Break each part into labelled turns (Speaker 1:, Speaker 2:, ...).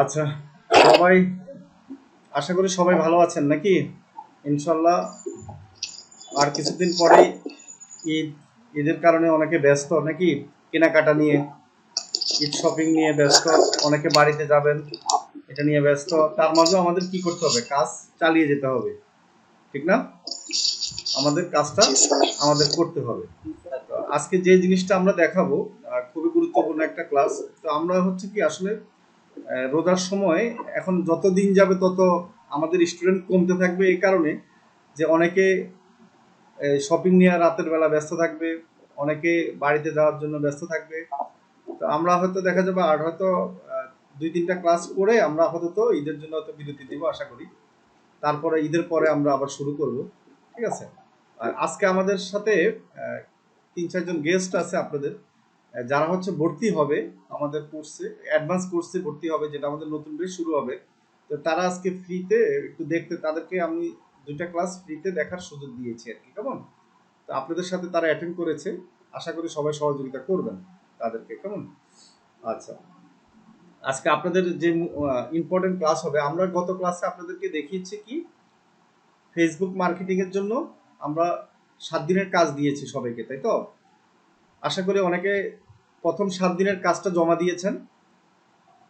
Speaker 1: আচ্ছা, সবাই আশা করি সবাই ভালো আছেন নাকি? ইনশাল্লাহ। আর কিছুদিন পরেই ঈদ। ঈদের কারণে অনেকে ব্যস্ত নাকি? কেনাকাটা নিয়ে, ঈদ শপিং নিয়ে ব্যস্ত। অনেকে বাড়িতে যাবেন, এটা নিয়ে ব্যস্ত। তার মাঝেও আমাদের কি করতে হবে? কাজ চালিয়ে যেতে হবে, ঠিক না? আমাদের কাজটা
Speaker 2: জি স্যার।
Speaker 1: আমাদের করতে হবে। তো আজকে যে জিনিসটা আমরা দেখাবো, খুবই গুরুত্বপূর্ণ একটা ক্লাস। তো আমরা হচ্ছে কি আসলে রোজার সময় এখন যত দিন যাবে তত আমাদের স্টুডেন্ট কমতে থাকবে, এই কারণে যে অনেকে শপিং নিয়ে রাতের বেলা ব্যস্ত থাকবে, অনেকে বাড়িতে যাওয়ার জন্য ব্যস্ত থাকবে। তো আমরা হয়তো দেখা যাবে আর হয়তো 2-3টা ক্লাস করে আমরা আপাতত ঈদের জন্য হয়তো বিরতি দিব আশা করি। তারপরে ঈদের পরে আমরা আবার শুরু করব, ঠিক আছে? আর আজকে আমাদের সাথে 3-4 জন গেস্ট আছে আপনাদের, যারা হচ্ছে ভর্তি হবে আমাদের কোর্সে, অ্যাডভান্স কোর্সে ভর্তি হবে, যেটা আমাদের নতুন বেশ শুরু হবে। তো তারা আজকে ফ্রিতে একটু দেখতে, তাদেরকে আমি 2টা ক্লাস ফ্রিতে দেখার সুযোগ দিয়েছি আর কি, কেমন? তো আপনাদের সাথে তারা অ্যাটেন্ড করেছে, আশা করি সবাই সহযোগিতা করবেন তাদেরকে, কেমন? আচ্ছা, আজকে আপনাদের যে ইম্পর্টেন্ট ক্লাস হবে, আমরা গত ক্লাসে আপনাদেরকে দেখিয়েছি কি ফেসবুক মার্কেটিং এর জন্য আমরা 7 দিনের কাজ দিয়েছি সবাইকে, তাই তো? আশা করি অনেকে প্রথম 7 দিনের কাজটা জমা দিয়েছেন,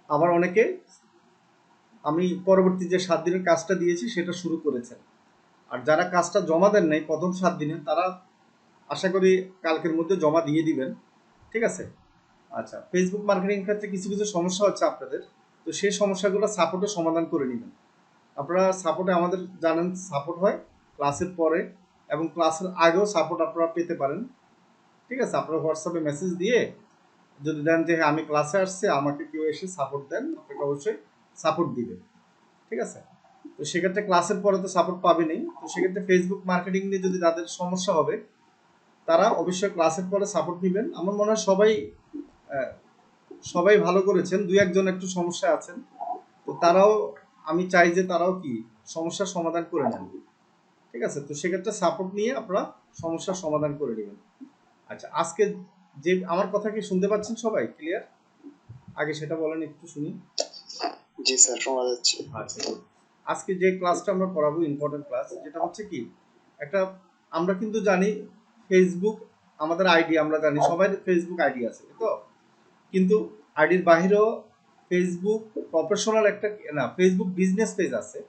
Speaker 1: আবার অনেকে আমি পরবর্তী যে 7 দিনের কাজটা দিয়েছি সেটা শুরু করেছেন। আর যারা কাজটা জমা দেন নাই প্রথম 7 দিনে, তারা আশা করি কালকের মধ্যে জমা দিয়ে দিবেন, ঠিক আছে? আচ্ছা, ফেসবুক মার্কেটিং ক্ষেত্রে কিছু কিছু সমস্যা হচ্ছে আপনাদের, তো সেই সমস্যাগুলো সাপোর্টে সমাধান করে নেবেন। আপনারা সাপোর্টে আমাদের জানেন সাপোর্ট হয় ক্লাসের পরে এবং ক্লাসের আগেও সাপোর্ট আপনারা পেতে পারেন, ঠিক আছে? আপনারা হোয়াটসঅ্যাপে মেসেজ দিয়ে যদি দেন যে হ্যাঁ আমি ক্লাসে আসছি, আমাকে কেউ এসে সাপোর্ট দেন, আপনাকে অবশ্যই সাপোর্ট দিবে, ঠিক আছে? তো সেক্ষেত্রে ক্লাসের পরে তো সাপোর্ট পাবেনই। তো সেক্ষেত্রে ফেসবুক মার্কেটিং নিয়ে যদি তাদের সমস্যা হবে, তারা অবশ্যই ক্লাসের পরে সাপোর্ট নেবেন। আমার মনে হয় আহ, সবাই ভালো করেছেন, 2-1 জন একটু সমস্যা আছেন। তো তারাও, আমি চাই যে তারাও কি সমস্যার সমাধান করে নেন, ঠিক আছে? তো সেক্ষেত্রে সাপোর্ট নিয়ে আপনারা সমস্যার সমাধান করে নেবেন। আচ্ছা, আজকে যে আমার কথা কি শুনতে পাচ্ছেন সবাই ক্লিয়ার? আগে সেটা বলেন একটু শুনি।
Speaker 2: জি স্যার, শোনা যাচ্ছে।
Speaker 1: আচ্ছা, good. আজকে যে ক্লাসটা আমরা করাবো ইম্পর্টেন্ট ক্লাস, যেটা হচ্ছে কি একটা, আমরা কিন্তু জানি ফেসবুক আমাদের আইডি, আমরা জানি সবাই ফেসবুক আইডি আছে তো, কিন্তু আইডির বাহিরেও ফেসবুক প্রফেশনাল একটা, না ফেসবুক বিজনেস পেজ আছে,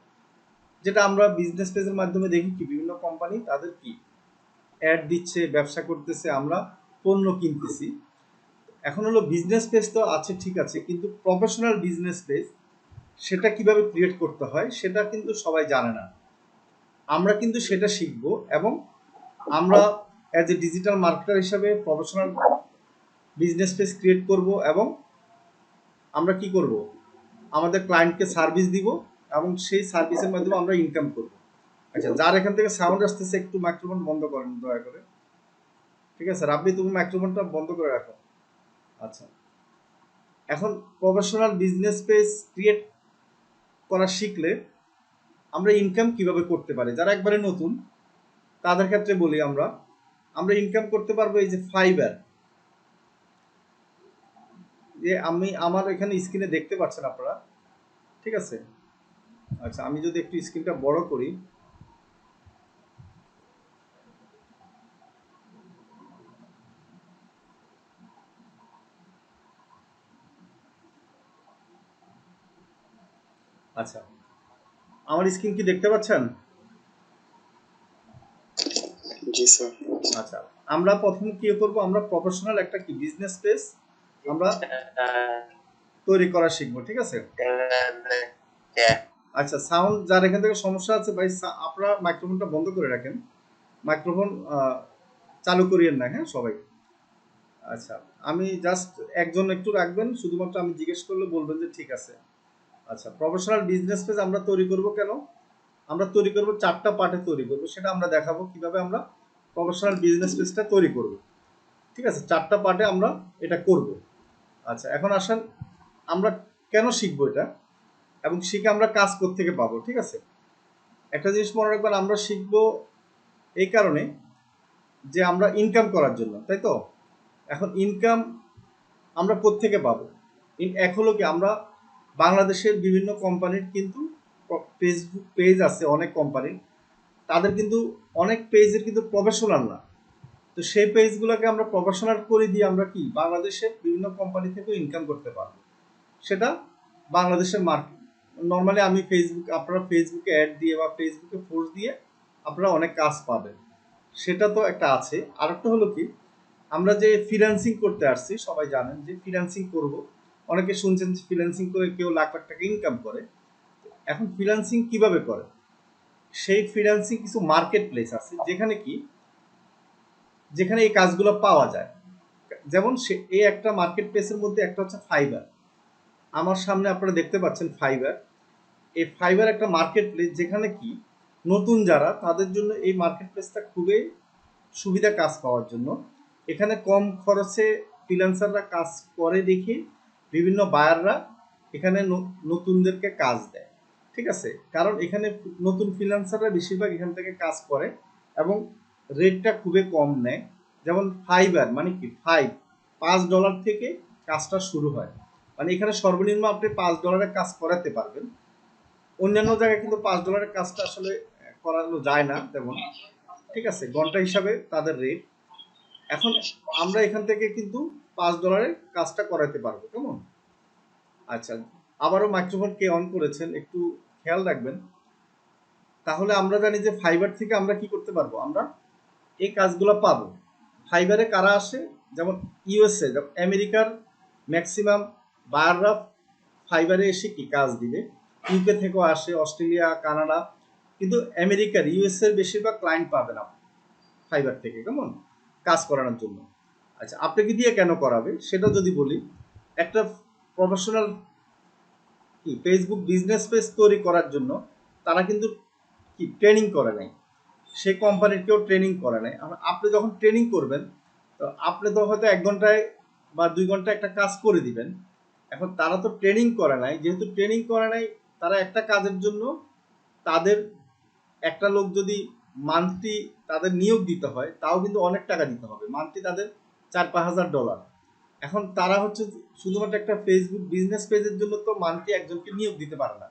Speaker 1: যেটা আমরা বিজনেস পেজের মাধ্যমে দেখি কি বিভিন্ন কোম্পানি তাদের কি অ্যাড দিচ্ছে, ব্যবসা করতেছে, আমরা পণ্য কিনতেছি। এখন হলো বিজনেস পেজ তো আছে, ঠিক আছে, কিন্তু প্রফেশনাল বিজনেস পেজ সেটা কিভাবে ক্রিয়েট করতে হয় সেটা কিন্তু সবাই জানে না। আমরা কিন্তু সেটা শিখবো, এবং আমরা অ্যাজ এ ডিজিটাল মার্কেটার হিসাবে প্রফেশনাল বিজনেস পেজ ক্রিয়েট করব, এবং আমরা কি করব, আমাদের ক্লায়েন্টকে সার্ভিস দিব, এবং সেই সার্ভিসের মাধ্যমে আমরা ইনকাম করব। আচ্ছা, যার এখান থেকে সাউন্ড আসতেছে একটু মাইক্রোফোন বন্ধ করেন দয়া করে, ঠিক আছে? রাব্বি, তুমি মাইক্রোফোনটা বন্ধ করে রাখো। আচ্ছা, এখন প্রফেশনাল বিজনেস পেজ ক্রিয়েট করা শিখলে আমরা ইনকাম কিভাবে করতে পারি, যারা একবারে নতুন তাদের ক্ষেত্রে বলি, আমরা আমরা ইনকাম করতে পারবো এই যে ফাইবার, যে আমি আমার এখানে স্ক্রিনে দেখতে পাচ্ছেন আপনারা, ঠিক আছে? আচ্ছা, আমি যদি একটু স্ক্রিনটা বড় করি, আচ্ছা আমার স্ক্রিন কি দেখতে পাচ্ছেন?
Speaker 2: জি স্যার।
Speaker 1: আচ্ছা, আমরা প্রথমে কি করব, আমরা প্রফেশনাল একটা কি বিজনেস পেজ আমরা তৈরি করা শিখবো, ঠিক আছে? আচ্ছা, সাউন্ড যার এখান থেকে সমস্যা আছে ভাই, আপনারা মাইক্রোফোনটা বন্ধ করে রাখেন, মাইক্রোফোন চালু করিয়েন না, হ্যাঁ সবাই। আচ্ছা, আমি জাস্ট একজন একটু রাখবেন, শুধুমাত্র আমি জিজ্ঞেস করলে বলবেন যে ঠিক আছে। আচ্ছা, প্রফেশনাল বিজনেস পেজ আমরা তৈরি করব কেন? আমরা তৈরি করব 4টা পার্টে তৈরি করব, সেটা আমরা দেখাবো কিভাবে আমরা প্রফেশনাল বিজনেস পেজটা তৈরি করব, ঠিক আছে? 4টা পার্টে আমরা এটা করব। আচ্ছা, এখন আসেন আমরা কেন শিখবো এটা, এবং শিখে আমরা কাজ কোত্থেকে পাবো, ঠিক আছে? একটা জিনিস মনে রাখবেন, আমরা শিখবো এই কারণে যে আমরা ইনকাম করার জন্য, তাই তো? এখন ইনকাম আমরা কোত্থেকে পাবো? এক হলো কি, আমরা বাংলাদেশের বিভিন্ন কোম্পানির কিন্তু ফেসবুক পেজ আছে, অনেক কোম্পানির, তাদের কিন্তু অনেক পেজের কিন্তু প্রফেশনাল না। তো সেই পেজগুলোকে আমরা প্রফেশনাল করে দিয়ে আমরা কি বাংলাদেশের বিভিন্ন কোম্পানি থেকে ইনকাম করতে পারবো। সেটা বাংলাদেশের মার্কেট। নর্মালি আমি ফেসবুক, আপনারা ফেসবুকে অ্যাড দিয়ে বা ফেসবুকে পোস্ট দিয়ে আপনারা অনেক কাজ পাবেন, সেটা তো একটা আছে। আর একটা হলো কি, আমরা যে ফ্রিল্যান্সিং করতে আসছি, সবাই জানেন যে ফ্রিল্যান্সিং করব, অনেকে শুনছেন ফ্রিল্যান্সিং করে কেউ লাখ লাখ টাকা ইনকাম করে। এখন ফ্রিল্যান্সিং কিভাবে করে, সেই ফ্রিল্যান্সিং কিছু মার্কেট প্লেস আছে যেখানে কি, যেখানে এই কাজগুলো পাওয়া যায়। যেমন সে এই একটা মার্কেট প্লেসের মধ্যে একটা হচ্ছে ফাইবার। আমার সামনে আপনারা দেখতে পাচ্ছেন ফাইবার। এই ফাইবার একটা মার্কেট প্লেস যেখানে কি নতুন যারা, তাদের জন্য এই মার্কেট প্লেসটা খুবই সুবিধা কাজ পাওয়ার জন্য। এখানে কম খরচে ফ্রিল্যান্সাররা কাজ করে দেখে বিভিন্ন বায়াররা এখানে নতুনদেরকে কাজ দেয়। ঠিক আছে, কারণ এখানে নতুন ফ্রিল্যান্সাররা বেশিরভাগ এখান থেকে কাজ করে এবং রেটটা খুবই কম নেয়। যেমন ফাইবার মানে কি, $5 থেকে কাজটা শুরু হয়। মানে এখানে সর্বনিম্ন আপনি $5 কাজ করাতে পারবেন। অন্যান্য জায়গায় কিন্তু $5 কাজটা আসলে করানো যায় না তেমন। ঠিক আছে, ঘন্টা হিসাবে তাদের রেট। এখন আমরা এখান থেকে কিন্তু $5 কাজটা করাতে পারবো, কেমন? আচ্ছা, আবারও মাইক্রোফোন কে অন করেছেন একটু খেয়াল রাখবেন। তাহলে আমরা জানি যে ফাইবার থেকে আমরা কি করতে পারবো, আমরা এই কাজগুলো পাবো। ফাইবারে কারা আসে, যেমন ইউএসএ, আমেরিকার ম্যাক্সিমাম বায়াররা ফাইবারে এসে কি কাজ দিবে। ইউকে থেকেও আসে, অস্ট্রেলিয়া, কানাডা, কিন্তু আমেরিকার, ইউএসএর বেশিরভাগ ক্লায়েন্ট পাবে না ফাইবার থেকে, কেমন, কাজ করানোর জন্য। আচ্ছা, আপনাকে দিয়ে কেন করাবে সেটা যদি বলি, একটা প্রফেশনাল কি ফেসবুক বিজনেস পেজ তৈরি করার জন্য তারা কিন্তু কি ট্রেনিং করে নাই, সে কোম্পানির কেউ ট্রেনিং করে নাই। আপনি যখন ট্রেনিং করবেন, তো আপনি তো হয়তো 1 ঘন্টায় বা 2 ঘন্টায় একটা কাজ করে দিবেন। এখন তারা তো ট্রেনিং করে নাই, যেহেতু ট্রেনিং করে নাই, তারা একটা কাজের জন্য তাদের একটা লোক যদি মান্থলি তাদের নিয়োগ দিতে হয়, তাও কিন্তু অনেক টাকা দিতে হবে, মান্থলি তাদের $4-5 হাজার। এখন তারা হচ্ছে শুধুমাত্র একটা ফেসবুক বিজনেস পেজের জন্য তো মান্থলি একজনকে নিয়োগ দিতে পারে না।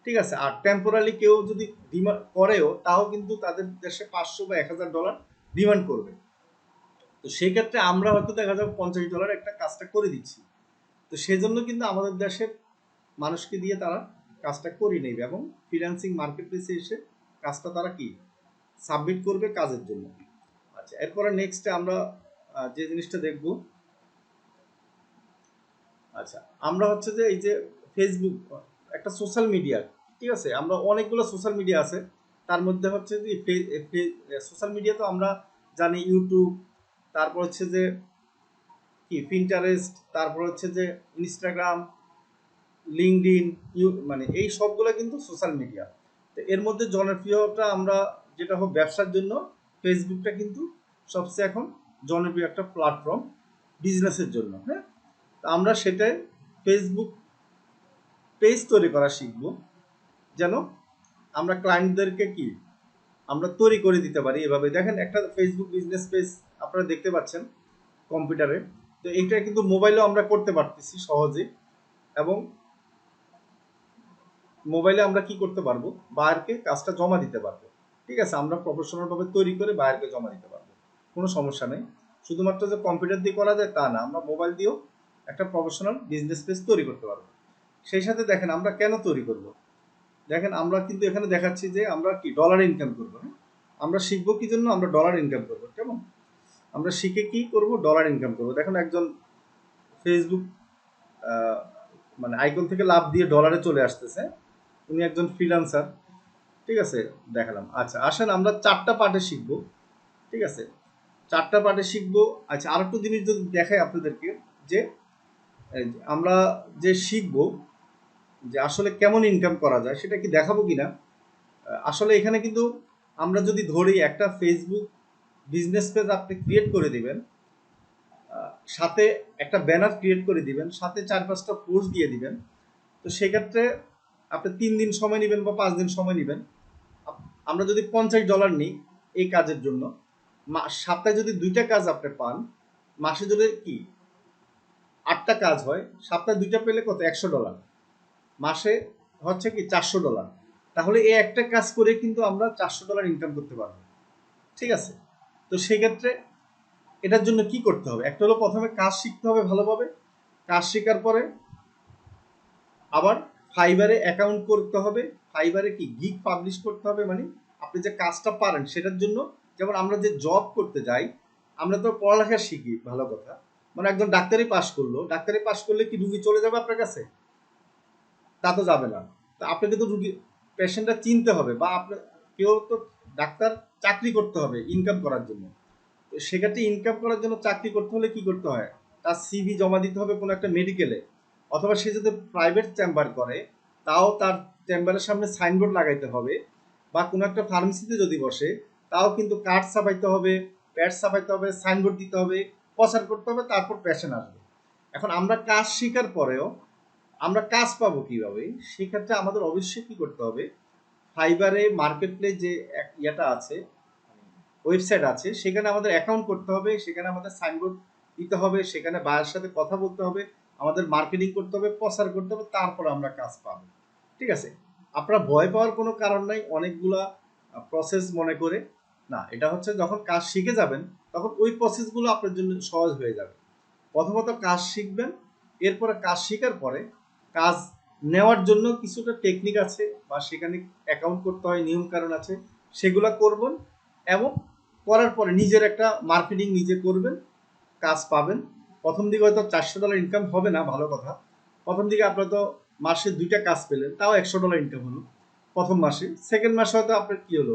Speaker 1: ঠিক আছে, আর টেম্পোরারি কেউ যদি ডিমান্ড করেও, তাও কিন্তু তাদের দেশে 500 বা $1,000 ডিমান্ড করবে। তো সেই ক্ষেত্রে আমরা হয়তো দেখা যাবে $50 একটা কাজটা করে দিচ্ছি। তো সেজন্য কিন্তু আমাদের দেশের মানুষকে দিয়ে তারা কাজটা করে নেবে এবং ফ্রিল্যান্সিং মার্কেট প্লেসে এসে কাজটা তারা কি সাবমিট করবে কাজের জন্য। আচ্ছা, এরপরে নেক্সটে আমরা যে জিনিসটা দেখব, আচ্ছা, আমরা হচ্ছে যে এই যে ফেসবুক একটা সোশ্যাল মিডিয়া। ঠিক আছে, আমরা অনেকগুলো সোশ্যাল মিডিয়া আছে, তার মধ্যে হচ্ছে যে সোশ্যাল মিডিয়া তো আমরা জানি ইউটিউব, তারপর হচ্ছে যে কি পিন্টারেস্ট, তারপর হচ্ছে যে ইনস্টাগ্রাম, লিঙ্কডইন, মানে এই সবগুলো কিন্তু সোশ্যাল মিডিয়া। তো এর মধ্যে জনপ্রিয়টা আমরা যেটা হোক ব্যবসার জন্য, ফেসবুকটা কিন্তু সবচেয়ে এখন জনপ্রিয় একটা প্ল্যাটফর্ম বিজনেসের জন্য। হ্যাঁ, তো আমরা সেটাই ফেসবুক পেজ তৈরি করা শিখব, যেন আমরা ক্লায়েন্টদেরকে কি আমরা তৈরি করে দিতে পারি। এভাবে দেখেন একটা ফেসবুক বিজনেস পেজ আপনারা দেখতে পাচ্ছেন কম্পিউটারে। তো এটা কিন্তু মোবাইলেও আমরা করতে পারতেছি সহজে, এবং মোবাইলে আমরা কি করতে পারবো, বায়ারকে কাজটা জমা দিতে পারবো। ঠিক আছে, আমরা প্রফেশনাল ভাবে তৈরি করে বায়ারকে জমা দিতে পারবো, কোনো সমস্যা নেই। শুধুমাত্র যে কম্পিউটার দিয়ে করা যায় তা না, আমরা মোবাইল দিয়েও একটা প্রফেশনাল বিজনেস পেজ তৈরি করতে পারবো। সেই সাথে দেখেন আমরা কেন তৈরি করব, দেখেন আমরা কিন্তু এখানে দেখাচ্ছি যে আমরা কি ডলার ইনকাম করবো। হ্যাঁ, আমরা শিখবো কি জন্য, আমরা ডলার ইনকাম করবো, কেমন, আমরা শিখে কি করব, ডলার ইনকাম করবো। দেখেন একজন ফেসবুক মানে আইকন থেকে লাভ দিয়ে ডলারে চলে আসতেছে, উনি একজন ফ্রিল্যান্সার। ঠিক আছে, দেখালাম। আচ্ছা, আসেন আমরা 4টা পার্টে শিখবো। ঠিক আছে, 4টা পার্টে শিখবো। আচ্ছা, আর একটু জিনিস যদি দেখাই আপনাদেরকে, যে আমরা যে শিখবো যে আসলে কেমন ইনকাম করা যায়, সেটা কি দেখাবো কিনা। আসলে এখানে কিন্তু আমরা যদি ধরি একটা ফেসবুক বিজনেস পেজ আপনি ক্রিয়েট করে দিবেন, সাথে একটা ব্যানার ক্রিয়েট করে দিবেন, সাথে 4-5টা পোস্ট দিয়ে দিবেন। তো সেক্ষেত্রে আপনি 3 দিন সময় নেবেন বা 5 দিন সময় নেবেন। আমরা যদি $50 নিই এই কাজের জন্য, সপ্তাহে যদি 2টা কাজ আপনি পান, মাসে যদি কি 8টা কাজ হয়, সপ্তাহে 2টা পেলে কত, $100। মাসে হচ্ছে কি $400, তাহলে এই একটা কাজ করে কিন্তু আমরা $400 ইনকাম করতে পারবো। ঠিক আছে, তো সেক্ষেত্রে এটার জন্য কি করতে হবে? একটা হলো প্রথমে কাজ শিখতে হবে ভালোভাবে। কাজ শেখার পরে আবার ফাইবারে অ্যাকাউন্ট করতে হবে। ফাইবারে কি গিগ পাবলিশ করতে হবে, মানে আপনি যে কাজটা পারেন সেটার জন্য। যেমন আমরা যে জব করতে যাই, আমরা তো পড়ালেখা শিখি, ভালো কথা। মানে একজন ডাক্তারি পাশ করলো, ডাক্তারি পাশ করলে কি রুগী চলে যাবে আপনার কাছে? তা তো যাবে না। তো আপনাকে তো রুগী পেশেন্টটা চিনতে হবে, বা আপনার কেউ তো ডাক্তার চাকরি করতে হবে ইনকাম করার জন্য। তো সেক্ষেত্রে ইনকাম করার জন্য চাকরি করতে হলে কি করতে হয়? তার সিভি জমা দিতে হবে কোনো একটা মেডিকেলে, অথবা সে যদি প্রাইভেট চেম্বার করে তাও তার চেম্বারের সামনে সাইনবোর্ড লাগাইতে হবে, বা কোনো একটা ফার্মেসিতে যদি বসে তাও কিন্তু কার্ড ছাপাইতে হবে, প্যাড ছাপাইতে হবে, সাইনবোর্ড দিতে হবে, প্রচার করতে হবে, তারপর পেশেন্ট আসবে। এখন আমরা কাজ শেখার পরেও আমরা কাজ পাবো কিভাবে? সেক্ষেত্রে আমাদের অবশ্যই কি করতে হবে? ফাইবারে মার্কেট প্লেস যে ইয়েটা আছে, ওয়েবসাইট আছে, সেখানে আমাদের অ্যাকাউন্ট করতে হবে, সেখানে আমাদের সাইনবোর্ড দিতে হবে, সেখানে বায়ের সাথে কথা বলতে হবে, আমাদের মার্কেটিং করতে হবে, প্রচার করতে হবে, তারপর আমরা কাজ পাবো। ঠিক আছে, আপনারা ভয় পাওয়ার কোনো কারণ নাই অনেকগুলা প্রসেস মনে করে। না, এটা হচ্ছে যখন কাজ শিখে যাবেন তখন ওই প্রসেসগুলো আপনার জন্য সহজ হয়ে যাবে। প্রথমত কাজ শিখবেন, এরপরে কাজ শেখার পরে কাজ নেওয়ার জন্য কিছুটা টেকনিক আছে, বা সেখানে অ্যাকাউন্ট করতে হয়, নিয়ম কারণ আছে, সেগুলো করবেন। এবং করার পরে নিজের একটা মার্কেটিং নিজে করবেন, কাজ পাবেন। প্রথম দিকে হয়তো $400 ইনকাম হবে না, ভালো কথা। প্রথম দিকে আপনার তো মাসে 2টা কাজ পেলেন, তাও $100 ইনকাম হলো প্রথম মাসে। সেকেন্ড মাসে হয়তো আপনার কি হলো,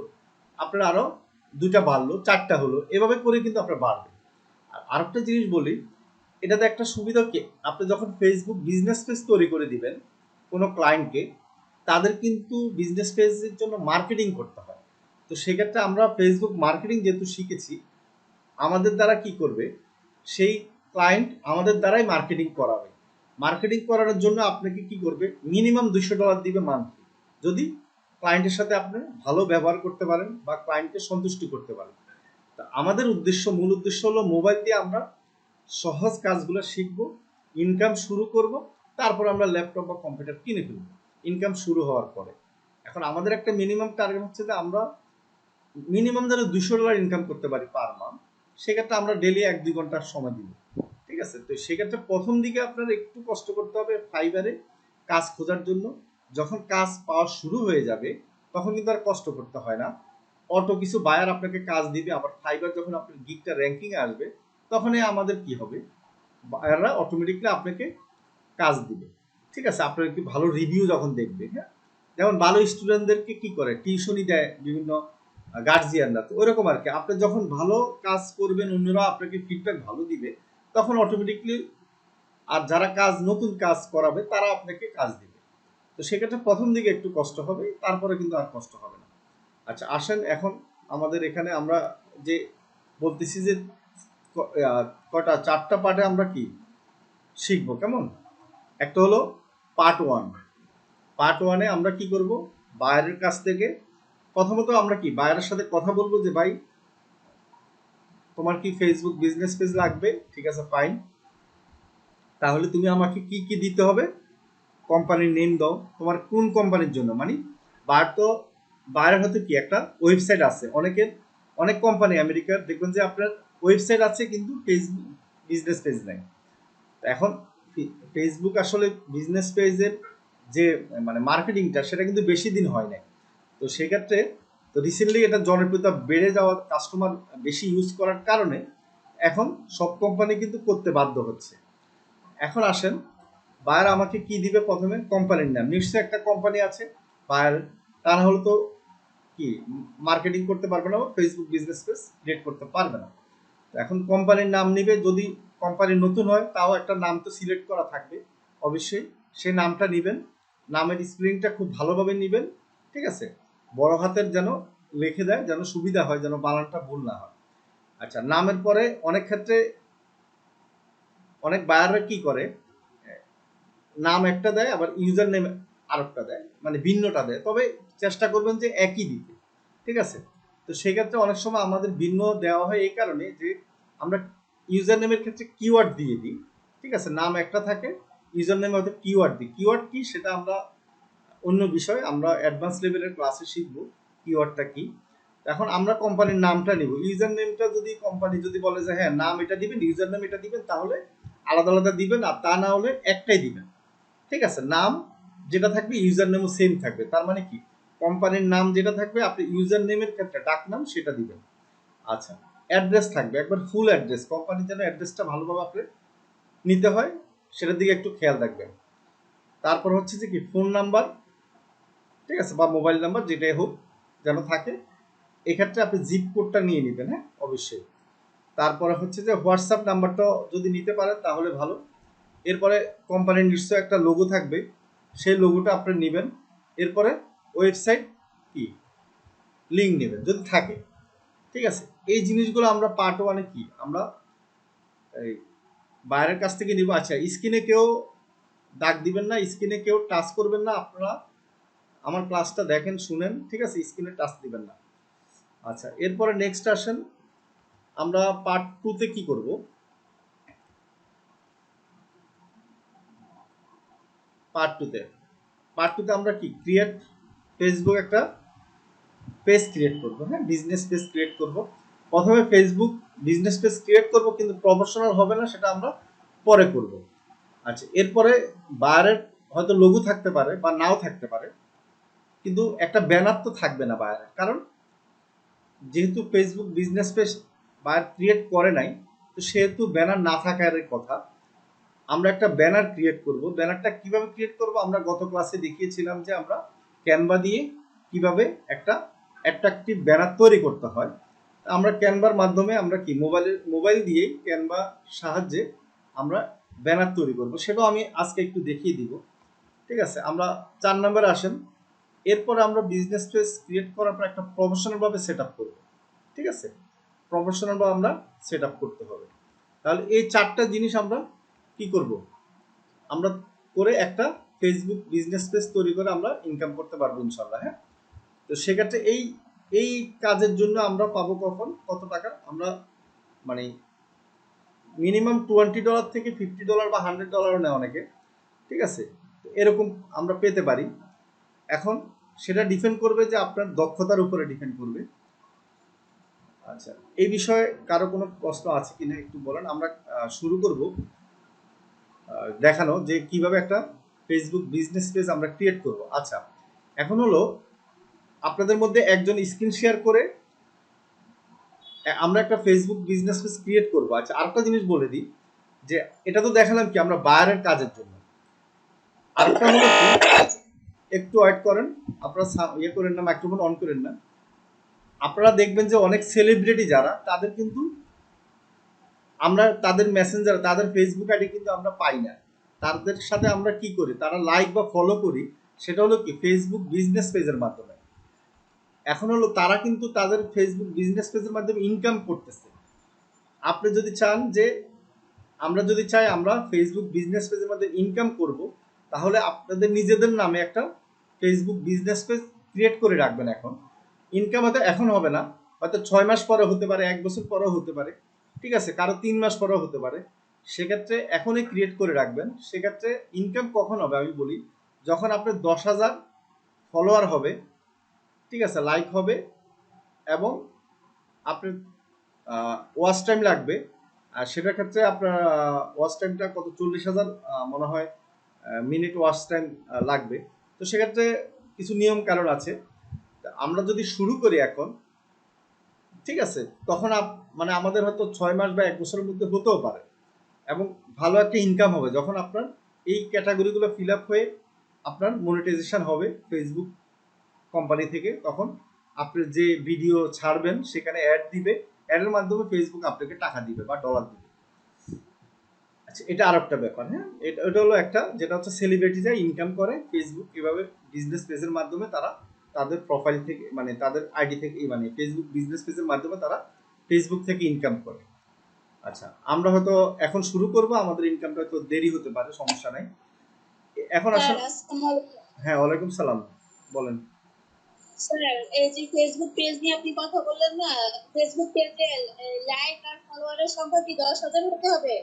Speaker 1: আপনার আরো 2টা বাড়লো, 4টা হলো, এভাবে করে কিন্তু আপনার বাড়বে। আর আরেকটা জিনিস বলি, এটাতে একটা সুবিধা কি, আপনি যখন ফেসবুক বিজনেস পেজ তৈরি করে দিবেন কোনো ক্লায়েন্টকে, তাদের কিন্তু বিজনেস পেজের জন্য মার্কেটিং করতে হয়। তো সেক্ষেত্রে আমরা ফেসবুক মার্কেটিং যেহেতু শিখেছি, আমাদের দ্বারা কি করবে, সেই ক্লায়েন্ট আমাদের দ্বারাই মার্কেটিং করাবে। মার্কেটিং করানোর জন্য আপনাকে কি করবে, মিনিমাম $200 দিবে মান্থলি, যদি ক্লায়েন্টের সাথে আপনি ভালো ব্যবহার করতে পারেন বা ক্লায়েন্টকে সন্তুষ্টি করতে পারেন। তা আমাদের উদ্দেশ্য, মূল উদ্দেশ্য হলো মোবাইল দিয়ে আমরা সহজ কাজগুলো শিখব, ইনকাম শুরু করব, তারপর আমরা ল্যাপটপ বা কম্পিউটার কিনে ফেলব ইনকাম শুরু হওয়ার পরে। এখন আমাদের একটা মিনিমাম টার্গেট হচ্ছে যে আমরা মিনিমাম যেন $200 ইনকাম করতে পারি পার মান্থ। সেক্ষেত্রে আমরা ডেলি 1-2 ঘন্টা সময় দিব। ঠিক আছে, তো সেক্ষেত্রে প্রথম দিকে আপনার একটু কষ্ট করতে হবে ফাইবারে কাজ খোঁজার জন্য। যখন কাজ পাওয়া শুরু হয়ে যাবে তখন কিন্তু আর কষ্ট করতে হয় না, অটো কিছু বায়ার আপনাকে কাজ দিবে। আবার ফাইবার যখন আপনার গিগটা র্যাঙ্কিং এ আসবে, তখনই আমাদের কি হবে, বায়াররা অটোমেটিকলি আপনাকে কাজ দিবে। ঠিক আছে, আপনার একটু ভালো রিভিউ যখন দেখবে, হ্যাঁ, যেমন ভালো স্টুডেন্টদেরকে কি করে টিউশনই দেয় বিভিন্ন গার্জিয়ানরা, তো ওইরকম আর কি। আপনি যখন ভালো কাজ করবেন, অন্যরা আপনাকে ফিডব্যাক ভালো দিবে, তখন অটোমেটিকলি আর যারা কাজ নতুন কাজ করাবে তারা আপনাকে কাজ দিবে। তো সেক্ষেত্রে প্রথম দিকে একটু কষ্ট হবে, তারপরে কিন্তু আর কষ্ট হবে না। আচ্ছা আসেন এখন আমাদের এখানে আমরা যে বলতেছি যে কটা 4টা পার্টে আমরা কি শিখবো, কেমন? একটা হলো পার্ট 1। পার্ট 1-এ আমরা কি করব, বায়ারের কাছ থেকে প্রথমত আমরা কি বায়ারের সাথে কথা বলবো যে ভাই তোমার কি ফেসবুক বিজনেস পেজ লাগবে, ঠিক আছে ফাইন, তাহলে তুমি আমাকে কি কি দিতে হবে, কোম্পানির নেম দাও, তোমার কোন কোম্পানির জন্য, মানে বায়ার তো বায়ারের হয়তো কি একটা ওয়েবসাইট আছে, অনেকের অনেক কোম্পানি আমেরিকার দেখবেন যে আপনার ওয়েবসাইট আছে কিন্তু ফেসবুক বিজনেস পেজ নাই। এখন ফেসবুক আসলে বিজনেস পেজের যে মানে মার্কেটিংটা সেটা কিন্তু বেশি দিন হয় নাই। তো সেক্ষেত্রে তো রিসেন্টলি এটা জনপ্রিয়তা বেড়ে যাওয়া, কাস্টমার বেশি ইউজ করার কারণে এখন সব কোম্পানি কিন্তু করতে বাধ্য হচ্ছে। এখন আসেন বায়ার আমাকে কি দিবে, প্রথমে কোম্পানির নাম, নিশ্চয়ই একটা কোম্পানি আছে বায়ার, তা না হলে তো কি মার্কেটিং করতে পারবে না, ফেসবুক বিজনেস পেজ ক্রিয়েট করতে পারবে না। এখন কোম্পানির নাম নিবে, যদি কোম্পানি নতুন হয় তাও একটা নাম তো সিলেক্ট করা থাকবে অবশ্যই, সেই নামটা নেবেন। নামের স্পেলিংটা খুব ভালোভাবে নেবেন, ঠিক আছে, বড় হাতের যেন লিখে দেয়, যেন সুবিধা হয়, যেন বানানটা ভুল না হয়। আচ্ছা, নামের পরে অনেক ক্ষেত্রে অনেক বায়াররা কি করে, নাম একটা দেয় আবার ইউজার নেম আরেকটা দেয়, মানে ভিন্নটা দেয়, তবে চেষ্টা করবেন যে একই দিতে। ঠিক আছে, তো সেক্ষেত্রে অনেক সময় আমাদের ভিন্ন দেওয়া হয় এই কারণে যে আমরা ইউজার নেমের ক্ষেত্রে কিওয়ার্ড দিয়ে দিই। ঠিক আছে, নাম একটা থাকে, ইউজার নেমে হয়তো কিওয়ার্ড দিই। কিওয়ার্ড কি সেটা আমরা অন্য বিষয়, আমরা অ্যাডভান্স লেভেলের ক্লাসে শিখব কিওয়ার্ডটা কি। এখন আমরা কোম্পানির নামটা নিব। ইউজার নেমটা যদি কোম্পানি যদি বলে যে হ্যাঁ নাম এটা দিবেন, ইউজার নেম এটা দিবেন, তাহলে আলাদা আলাদা দিবেন, আর তা না হলে একটাই দিবেন। ঠিক আছে, নাম যেটা থাকবে ইউজার নেমও সেম থাকবে। তার মানে কি, কোম্পানির নাম যেটা থাকবে আপনি ইউজার নেমের ক্ষেত্রে ডাক নাম সেটা দিবেন। আচ্ছা, অ্যাড্রেস থাকবে একবার ফুল অ্যাড্রেস, কোম্পানির যেন অ্যাড্রেসটা ভালোভাবে আপনি নিতে হয় সেটার দিকে একটু খেয়াল রাখবেন। তারপর হচ্ছে যে কি ফোন নাম্বার, ঠিক আছে, বা মোবাইল নাম্বার যেটাই হোক যেন থাকে। এক্ষেত্রে আপনি জিপ কোডটা নিয়ে নেবেন, হ্যাঁ অবশ্যই। তারপরে হচ্ছে যে হোয়াটসঅ্যাপ নাম্বারটা যদি নিতে পারেন তাহলে ভালো। এরপরে কোম্পানির নিশ্চয় একটা লোগো থাকবে, সেই লোগোটা আপনি নেবেন। এরপরে ওয়েবসাইট কি লিঙ্ক নেবেন যদি থাকে। ঠিক আছে, এই জিনিসগুলো আমরা পার্ট ওয়ানে কি আমরা এই বাইরের কাছ থেকে নিব। আচ্ছা, স্ক্রিনে কেউ ডাক দিবেন না, স্ক্রিনে কেউ টাচ করবেন না, আপনারা আমার ক্লাসটা দেখেন শুনেন, ঠিক আছে, স্ক্রিনে টাচ দিবেন না। আচ্ছা, এরপরে নেক্সট আসেন, আমরা পার্ট টুতে কি করব। পার্ট টুতে আমরা কি ক্রিয়েট ফেসবুক একটা পেজ ক্রিয়েট করব, হ্যাঁ বিজনেস পেজ ক্রিয়েট করব। প্রথমে ফেসবুক বিজনেস পেজ ক্রিয়েট করব, কিন্তু প্রফেশনাল হবে না, সেটা আমরা পরে করব। আচ্ছা, এরপরে বাইরের হয়তো লোগো থাকতে পারে বা নাও থাকতে পারে, কিন্তু একটা ব্যানার তো থাকবে না বাইরে, কারণ যেহেতু ফেসবুক বিজনেস পেজ বাইরে ক্রিয়েট করে নাই, তো সেহেতু ব্যানার না থাকার কথা। আমরা একটা ব্যানার ক্রিয়েট করব। ব্যানারটা কিভাবে ক্রিয়েট করব আমরা গত ক্লাসে দেখিয়েছিলাম যে আমরা ক্যানভা দিয়ে কিভাবে একটা অ্যাট্রাকটিভ ব্যানার তৈরি করতে হয়। আমরা ক্যানভার মাধ্যমে আমরা কি মোবাইল দিয়েই ক্যানভা সাহায্যে আমরা ব্যানার তৈরি করব, সেটাও আমি আজকে একটু দেখিয়ে দিব। ঠিক আছে, আমরা 4 নম্বরে আসেন। এরপরে আমরা বিজনেস পেজ ক্রিয়েট করার পর একটা প্রফেশনাল ভাবে সেট আপ করবো। ঠিক আছে, প্রফেশনাল ভাবে আমরা সেট আপ করতে হবে। তাহলে এই 4টা জিনিস আমরা কি করব, আমরা করে একটা ফেসবুক বিজনেস পেজ তৈরি করে আমরা ইনকাম করতে পারবো ইনশাল্লাহ। হ্যাঁ, তো সেক্ষেত্রে এই এই কাজের জন্য আমরা পাবো কখন কত টাকা, আমরা মানে মিনিমাম $20 থেকে $50 বা $100 নেয় অনেকে। ঠিক আছে, এরকম আমরা পেতে পারি। এখন সেটা ডিপেন্ড করবে যে আপনার দক্ষতার উপরে ডিপেন্ড করবে। আচ্ছা, এই বিষয়ে কারো কোনো প্রশ্ন আছে কিনা একটু বলেন। আমরা শুরু করব দেখানো যে কিভাবে একটা ফেসবুক বিজনেস পেজ আমরা ক্রিয়েট করব। আচ্ছা, এখন হলো আপনাদের মধ্যে একজন স্ক্রিন শেয়ার করে আমরা একটা ফেসবুক বিজনেস পেজ ক্রিয়েট করব। আচ্ছা, আরেকটা জিনিস বলে দিই যে এটা তো দেখালাম কি আমরা বাইরের কাজের জন্য। আরেকটা হলো কি, একটু ওয়েট করেন, আপনারা ইয়ে করেন না, মাইক্রোফোন অন করেন না। আপনারা দেখবেন যে অনেক সেলিব্রিটি যারা, তাদের কিন্তু আমরা তাদের মেসেঞ্জার, তাদের ফেসবুক আইডি কিন্তু আমরা পাই না। তাদের সাথে আমরা কি করি, তারা লাইক বা ফলো করি, সেটা হলো কি ফেসবুক বিজনেস পেজের মাধ্যমে। এখন হলো তারা কিন্তু তাদের ফেসবুক বিজনেস পেজের মাধ্যমে ইনকাম করতেছে। আপনি যদি চান যে আমরা যদি চাই আমরা ফেসবুক বিজনেস পেজের মাধ্যমে ইনকাম করব, তাহলে আপনাদের নিজেদের নামে একটা ফেসবুক বিজনেস পেজ ক্রিয়েট করে রাখবেন। এখন ইনকাম হয়তো এখন হবে না, হয়তো 6 মাস পরে হতে পারে, 1 বছর পরেও হতে পারে, ঠিক আছে, কারো 3 মাস পরেও হতে পারে। সেক্ষেত্রে এখনই ক্রিয়েট করে রাখবেন। সেক্ষেত্রে ইনকাম কখন হবে আমি বলি, যখন আপনার 10,000 ফলোয়ার হবে, ঠিক আছে, লাইক হবে, এবং আপনার ওয়াচ টাইম লাগবে। আর সেটার ক্ষেত্রে আপনার ওয়াচ টাইমটা কত, 40,000 মনে হয় মিনিট ওয়াচ টাইম লাগবে। তো সেক্ষেত্রে কিছু নিয়ম কারণ আছে। আমরা যদি শুরু করি এখন, ঠিক আছে, তখন মানে আমাদের হয়তো 6 মাস বা 1 বছরের মধ্যে হতেও পারে, এবং ভালো একটা ইনকাম হবে যখন আপনার এই ক্যাটাগরিগুলো ফিল আপ হয়ে আপনার মনিটাইজেশন হবে ফেসবুক কোম্পানি থেকে। তখন আপনি যে ভিডিও ছাড়বেন সেখানে অ্যাড দিবে, অ্যাডের মাধ্যমে ফেসবুক আপনাকে টাকা দিবে বা ডলার দিবে। আচ্ছা, এটা আর একটা ব্যাপার। হ্যাঁ, এটা হলো একটা, যেটা হচ্ছে সেলিব্রিটিরা ইনকাম করে ফেসবুক এভাবে বিজনেস পেজের মাধ্যমে। তারা তাদের প্রোফাইল থেকে মানে তাদের আইডি থেকে মানে ফেসবুক বিজনেস পেজের মাধ্যমে তারা ফেসবুক থেকে ইনকাম করে। আচ্ছা, আমরা হয়তো এখন শুরু করব, আমাদের ইনকামটা হয়তো দেরি হতে পারে, সমস্যা নাই। এখন আসলে হ্যাঁ, ওয়ালাইকুম সালাম, বলেন।
Speaker 3: স্যার, এই যে ফেসবুক পেজ নিয়ে আপনি কথা বললেন না, ফেসবুক পেজে লাইক আর ফলোয়ারের সংখ্যা কি 10,000 হতে হবে?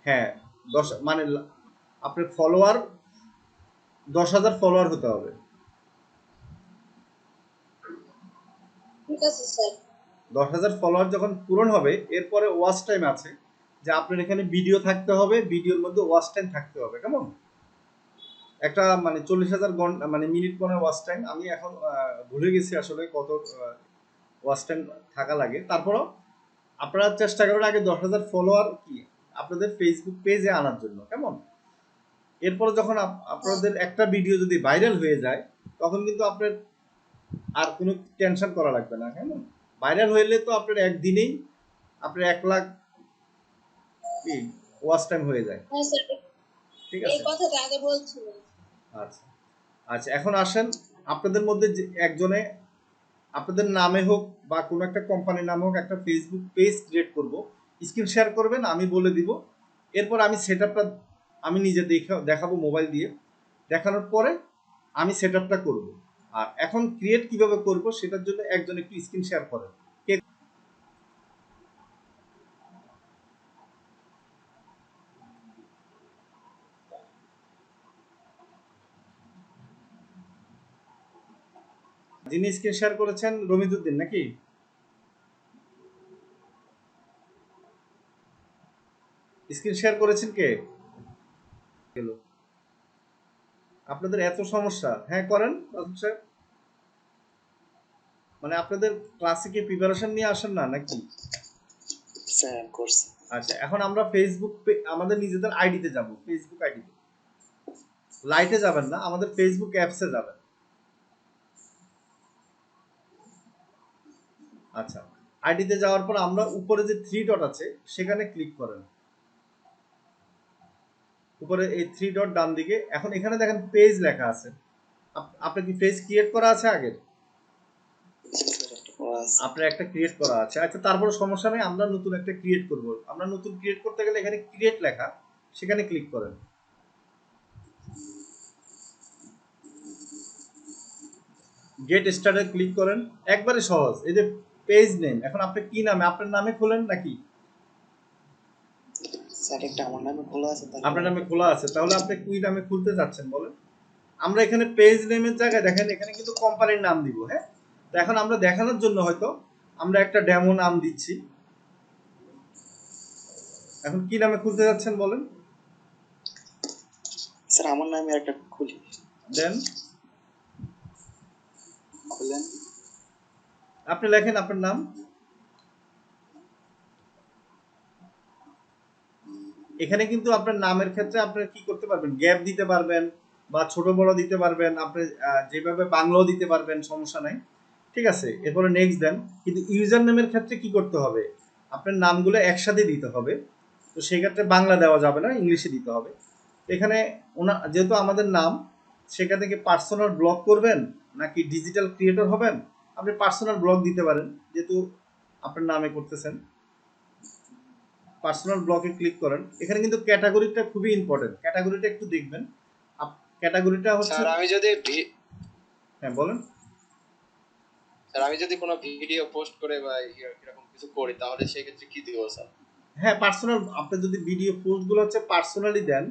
Speaker 1: হ্যাঁ, 10 মানে আপনার ফলোয়ার 10,000 ফলোয়ার হতে হবে।
Speaker 3: ঠিক আছে স্যার।
Speaker 1: 10,000 ফলোয়ার যখন পূরণ হবে এরপরে ওয়াচ টাইম আছে, যে আপনার এখানে ভিডিও থাকতে হবে, ভিডিওর মধ্যে ওয়াচ টাইম থাকতে হবে। কেমন? একটা মানে 40,000 ঘন্টা মানে মিনিট পরে ওয়াচ টাইম, আমি এখন ভুলে গেছি আসলে কত ওয়াচ টাইম থাকা লাগে। তারপরও আপনারা চেষ্টা করবেন আগে 10,000 ফলোয়ার কি আপনাদের ফেসবুক পেজে আনার জন্য। কেমন? এরপরে যখন আপনাদের একটা ভিডিও যদি ভাইরাল হয়ে যায় তখন কিন্তু আপনার আর কোনো টেনশন করা লাগবে না। কেমন? ভাইরাল হইলে তো আপনার একদিনেই আপনার 1 লাখ কি ওয়াচ টাইম হয়ে যায়।
Speaker 3: হ্যাঁ স্যার,
Speaker 1: ঠিক
Speaker 3: এই
Speaker 1: আছে?
Speaker 3: কথাটা আগে বলছিলেন।
Speaker 1: আচ্ছা আচ্ছা, এখন আসেন আপনাদের মধ্যে যে একজনে আপনাদের নামে হোক বা কোনো একটা কোম্পানির নামে হোক একটা ফেসবুক পেজ ক্রিয়েট করব, স্ক্রিন শেয়ার করবেন, আমি বলে দিব। এরপর আমি সেটআপটা আমি নিজে দেখাবো মোবাইল দিয়ে। দেখানোর পরে আমি সেটআপটা করব। আর এখন ক্রিয়েট কিভাবে করব সেটার জন্য একজন একটু স্ক্রিন শেয়ার করেন। কে? যিনি স্ক্রিন শেয়ার করেছেন রমিজউদ্দিন নাকি? স্ক্রিন শেয়ার করেছেন কে? গেল। আপনাদের এত সমস্যা? হ্যাঁ করেন রাজু সাহেব। মানে আপনাদের ক্লাসে কি প্রিপারেশন নিয়ে আসেন না নাকি?
Speaker 2: স্যার করছি।
Speaker 1: আচ্ছা, এখন আমরা ফেসবুক আমাদের নিজেদের আইডিতে যাব, ফেসবুক আইডিতে। লাইটে যাবেন না, আমাদের ফেসবুক অ্যাপসে যাবেন। আচ্ছা, আইডিতে যাওয়ার পর আমরা উপরে যে থ্রি ডট আছে সেখানে ক্লিক করেন। উপরে এই থ্রি ডট ডান দিকে, এখন এখানে দেখেন পেজ লেখা আছে। আপনার কি পেজ ক্রিয়েট করা আছে আগে?
Speaker 2: জি স্যার, একটা করা আছে।
Speaker 1: আপনার একটা ক্রিয়েট করা আছে। আচ্ছা, তারপর সমস্যা নেই, আমরা নতুন একটা ক্রিয়েট করব। আমরা নতুন ক্রিয়েট করতে গেলে এখানে ক্রিয়েট লেখা, সেখানে ক্লিক করেন। গেট স্টার্টে ক্লিক করেন। একবারে সহজ। এই যে পেজ নেম, এখন আপনি কি নামে, আপনার নামে খোলেন নাকি?
Speaker 2: স্যার একটা আমার নামে খোলা আছে, তাহলে
Speaker 1: আপনার নামে খোলা আছে, তাহলে আপনি কি নামে খুলতে যাচ্ছেন বলেন? আমরা এখানে পেজ নেমের জায়গায় দেখেন এখানে কিন্তু কোম্পানির নাম দিব। হ্যাঁ, তো এখন আমরা দেখানোর জন্য হয়তো আমরা একটা ডেমো নাম দিচ্ছি। এখন কি নামে খুলতে যাচ্ছেন বলেন?
Speaker 2: স্যার আমার নামে একটা খুলি।
Speaker 1: দেন
Speaker 2: খুলেন।
Speaker 1: আপনি লেখেন আপনার নাম। এখানে কিন্তু আপনার নামের ক্ষেত্রে আপনি কি করতে পারবেন, গ্যাপ দিতে পারবেন বা ছোট বড় দিতে পারবেন, আপনি যেভাবে বাংলাও দিতে পারবেন, সমস্যা নাই। ঠিক আছে, এরপরে নেক্সট দেন। কিন্তু ইউজার নেমের ক্ষেত্রে কি করতে হবে, আপনার নামগুলো একসাথে দিতে হবে। তো সেই ক্ষেত্রে বাংলা দেওয়া যাবে না, ইংলিশে দিতে হবে। এখানে যেহেতু আমাদের নাম, সেখান থেকে পার্সোনাল ব্লগ করবেন নাকি ডিজিটাল ক্রিয়েটর হবেন, আপনি পার্সোনাল ব্লগ দিতে পারেন যেহেতু আপনার নামে করতেছেন। পার্সোনাল ব্লকে ক্লিক করেন। এখানে কিন্তু ক্যাটাগরিটা খুবই ইম্পর্টেন্ট, ক্যাটাগরিটা একটু দেখবেন। ক্যাটাগরিটা হচ্ছে,
Speaker 4: স্যার আমি যদি
Speaker 1: হ্যাঁ বলেন।
Speaker 4: স্যার আমি যদি কোনো ভিডিও পোস্ট করে বা এরকম কিছু করি তাহলে সেই ক্ষেত্রে কি দিব স্যার?
Speaker 1: হ্যাঁ পার্সোনাল, আপনি যদি ভিডিও পোস্টগুলো হচ্ছে পার্সোনালি দেন,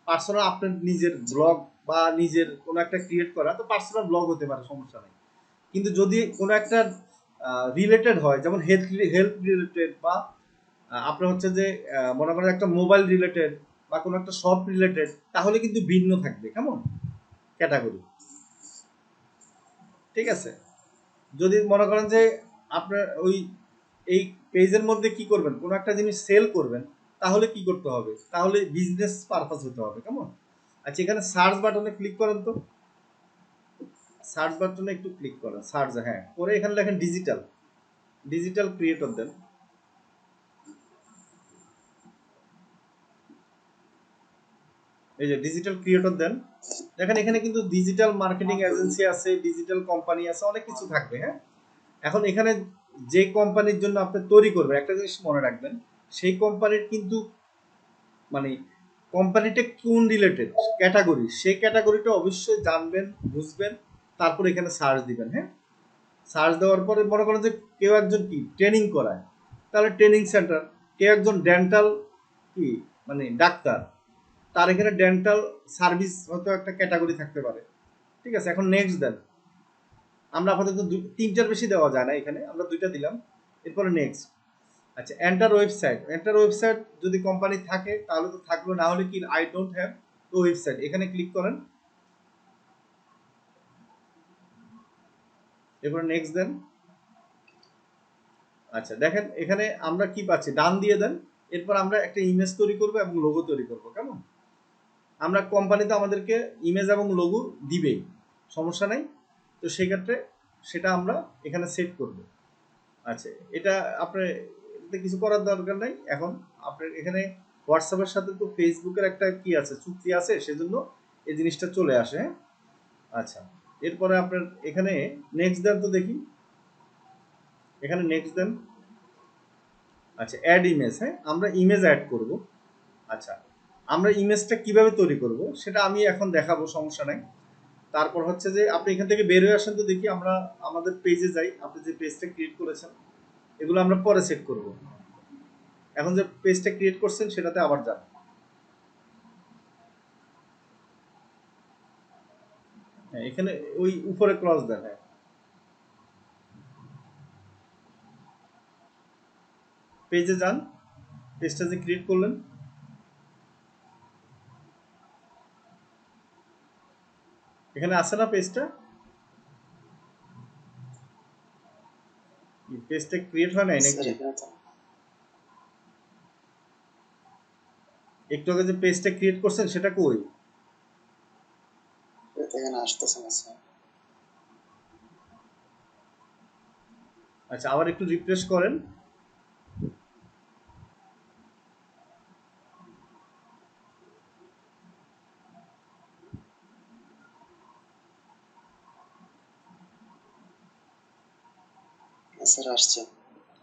Speaker 1: পার্সোনাল আপনার নিজের ব্লগ বা নিজের কোনো একটা ক্রিয়েট করা, তো পার্সোনাল ব্লগ হতে পারে, সমস্যা নেই। কিন্তু যদি কোনো একটা রিলেটেড হয়, যেমন হেলথ হেলথ রিলেটেড বা আপনার হচ্ছে যে মনে করেন একটা মোবাইল রিলেটেড বা কোনো একটা শপ রিলেটেড, তাহলে কিন্তু ভিন্ন থাকবে। কেমন? ক্যাটাগরি। ঠিক আছে, যদি মনে করেন যে আপনার ওই এই পেজের মধ্যে কি করবেন, কোনো একটা জিনিস সেল করবেন, তাহলে কি করতে হবে, তাহলে বিজনেস পারপাস হতে হবে। কেমন? আচ্ছা, এখানে সার্চ বাটনে ক্লিক করেন তো, সার্চ বাটনে একটু ক্লিক করেন, সার্চ, হ্যাঁ করে এখানে লেখেন ডিজিটাল, ডিজিটাল ক্রিয়েটর দেন। এই যে ডিজিটাল ক্রিয়েটর দেন, দেখেন এখানে কিন্তু ডিজিটাল মার্কেটিং এজেন্সি আছে, ডিজিটাল কোম্পানি আছে, অনেক কিছু থাকবে। হ্যাঁ, এখন এখানে যে কোম্পানির জন্য আপনি তৈরি করবেন, একটা জিনিস মনে রাখবেন, সেই কোম্পানির কিন্তু মানে কোম্পানিটা কোন রিলেটেড ক্যাটাগরি, সেই ক্যাটাগরিটা অবশ্যই জানবেন, বুঝবেন, তারপর এখানে সার্চ দিবেন। হ্যাঁ, সার্চ দেওয়ার পরে মনে করেন যে কেউ একজন কি ট্রেনিং করায়, তাহলে ট্রেনিং সেন্টার। কেউ একজন ডেন্টাল কি মানে ডাক্তার, তার এখানে ডেন্টাল সার্ভিস হয়তো একটা ক্যাটাগরি থাকতে পারে। ঠিক আছে, এখন নেক্সট দেন। আমরা আপাতত তিনটার বেশি দেওয়া যায় না, এখানে আমরা দুইটা দিলাম। এরপরে নেক্সট। আচ্ছা, এন্টার ওয়েবসাইট। এন্টার ওয়েবসাইট যদি কোম্পানি থাকে তাহলে তো থাকলো, না হলে কি আই ডোন্ট হ্যাভ ওয়েবসাইট, এখানে ক্লিক করেন। এরপরে নেক্সট দেন। আচ্ছা দেখেন এখানে আমরা কি পাচ্ছি, ডান দিয়ে দেন। এরপর আমরা একটা ইমেজ তৈরি করব এবং লোগো তৈরি করব। কেমন, আমরা কোম্পানিতে আমাদেরকে ইমেজ এবং লোগো দিবেই, সমস্যা নাই। তো সেই ক্ষেত্রে সেটা আমরা এখানে সেট করব। আচ্ছা, এটা আপনার এতে কিছু করার দরকার নাই। এখন আপনার এখানে হোয়াটসঅ্যাপের সাথে তো ফেসবুকের একটা কি আছে, চুক্তি আছে, সেজন্য এই জিনিসটা চলে আসে। হ্যাঁ, আচ্ছা, এরপরে আপনার এখানে নেক্সট দেন তো দেখি, এখানে নেক্সট দেন। আচ্ছা, অ্যাড ইমেজ। হ্যাঁ, আমরা ইমেজ অ্যাড করব। আচ্ছা, আমরা ইমেজটা কিভাবে তৈরি করব সেটা আমি এখন দেখাবো, সমস্যা নাই। তারপর হচ্ছে যে আপনি এখান থেকে বের হয়ে আসেন তো দেখি, আমরা আমাদের পেজে যাই। আপনি যে পেজটা ক্রিয়েট করেছেন এগুলো আমরা পরে সেট করব। এখন যে পেজটা ক্রিয়েট করছেন সেটাতে আবার যান। হ্যাঁ, এখানে ওই উপরে ক্রস দেন। হ্যাঁ, পেজে যান, পেজটা যে ক্রিয়েট করলেন এখানে আছে না পেজটা, পেজটা ক্রিয়েট হয় নাই
Speaker 2: স্যার
Speaker 1: নাকি?
Speaker 2: এখানে তো
Speaker 1: একটু আগে যে পেজটা ক্রিয়েট করছেন সেটা কই?
Speaker 2: এখানে আসতেছে না স্যার।
Speaker 1: আচ্ছা, আবার একটু রিফ্রেশ করেন।
Speaker 2: স্যার আসছে।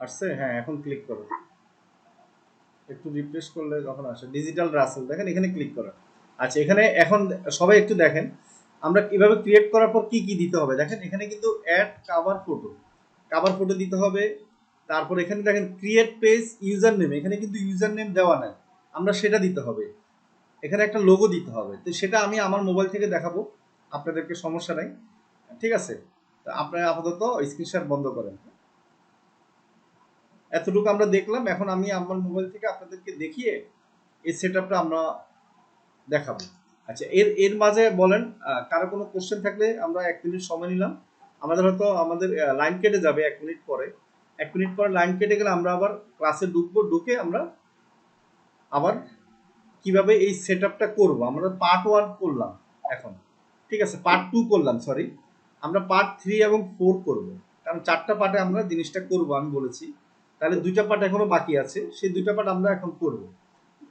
Speaker 1: আসছে? হ্যাঁ, এখন ক্লিক করো। একটু রিফ্রেশ করলে যখন আসে ডিজিটাল রাসেল, দেখেন এখানে ক্লিক করেন। আচ্ছা, এখানে এখন সবাই একটু দেখেন আমরা কিভাবে ক্রিয়েট করার পর কি কি দিতে হবে। দেখেন এখানে কিন্তু add cover photo, cover photo দিতে হবে। তারপর এখানে দেখেন ক্রিয়েট পেজ ইউজার নেম, এখানে কিন্তু ইউজার নেম দেওয়া নাই, আমরা সেটা দিতে হবে। এখানে একটা লোগো দিতে হবে, তো সেটা আমি আমার মোবাইল থেকে দেখাবো আপনাদেরকে, সমস্যা নাই। ঠিক আছে, তো আপনারা আপাতত স্ক্রিনশট বন্ধ করেন। এতটুকু আমরা দেখলাম, এখন আমি আমার মোবাইল থেকে আপনাদেরকে দেখিয়ে এই সেটআপটা আমরা দেখাবো। আচ্ছা, এর এর মাঝে বলেন কারো কোনো কোশ্চেন থাকলে, আমরা 1 মিনিট সময় নিলাম। আমাদের হয়তো আমাদের লাইন কেটে যাবে 1 মিনিট পরে। 1 মিনিট পরে লাইন কেটে গেলে আমরা আবার ক্লাসে ঢুকবো, ঢুকে আমরা আবার কিভাবে এই সেটআপটা করব। আমরা পার্ট 1 করলাম এখন, ঠিক আছে, পার্ট 2 করলাম, সরি। আমরা পার্ট 3 এবং 4 করব, কারণ 4টা পার্টে আমরা জিনিসটা করব আমি বলেছি। তাহলে 2টা পার্ট এখনো বাকি আছে, সেই 2টা পার্ট আমরা এখন করব।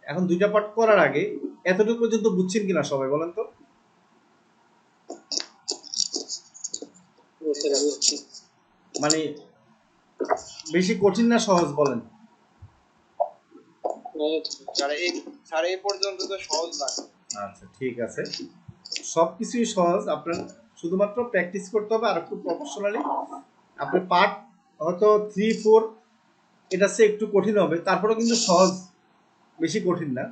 Speaker 1: এখন 2টা পার্ট করার আগে এতটুকু পর্যন্ত বুঝছেন কিনা সবাই বলেন তো? মানে বেশি কঠিন না সহজ বলেন?
Speaker 4: স্যার এই পর্যন্ত তো সহজ লাগে।
Speaker 1: আচ্ছা, ঠিক আছে, সবকিছুই সহজ। আপনার শুধুমাত্র প্র্যাকটিস করতে হবে আর একটু প্রফেশনালি। আপনার পার্ট হয়তো 3, 4 এটা সে একটু কঠিন হবে, তারপরে কিন্তু সহজ, বেশি কঠিন না।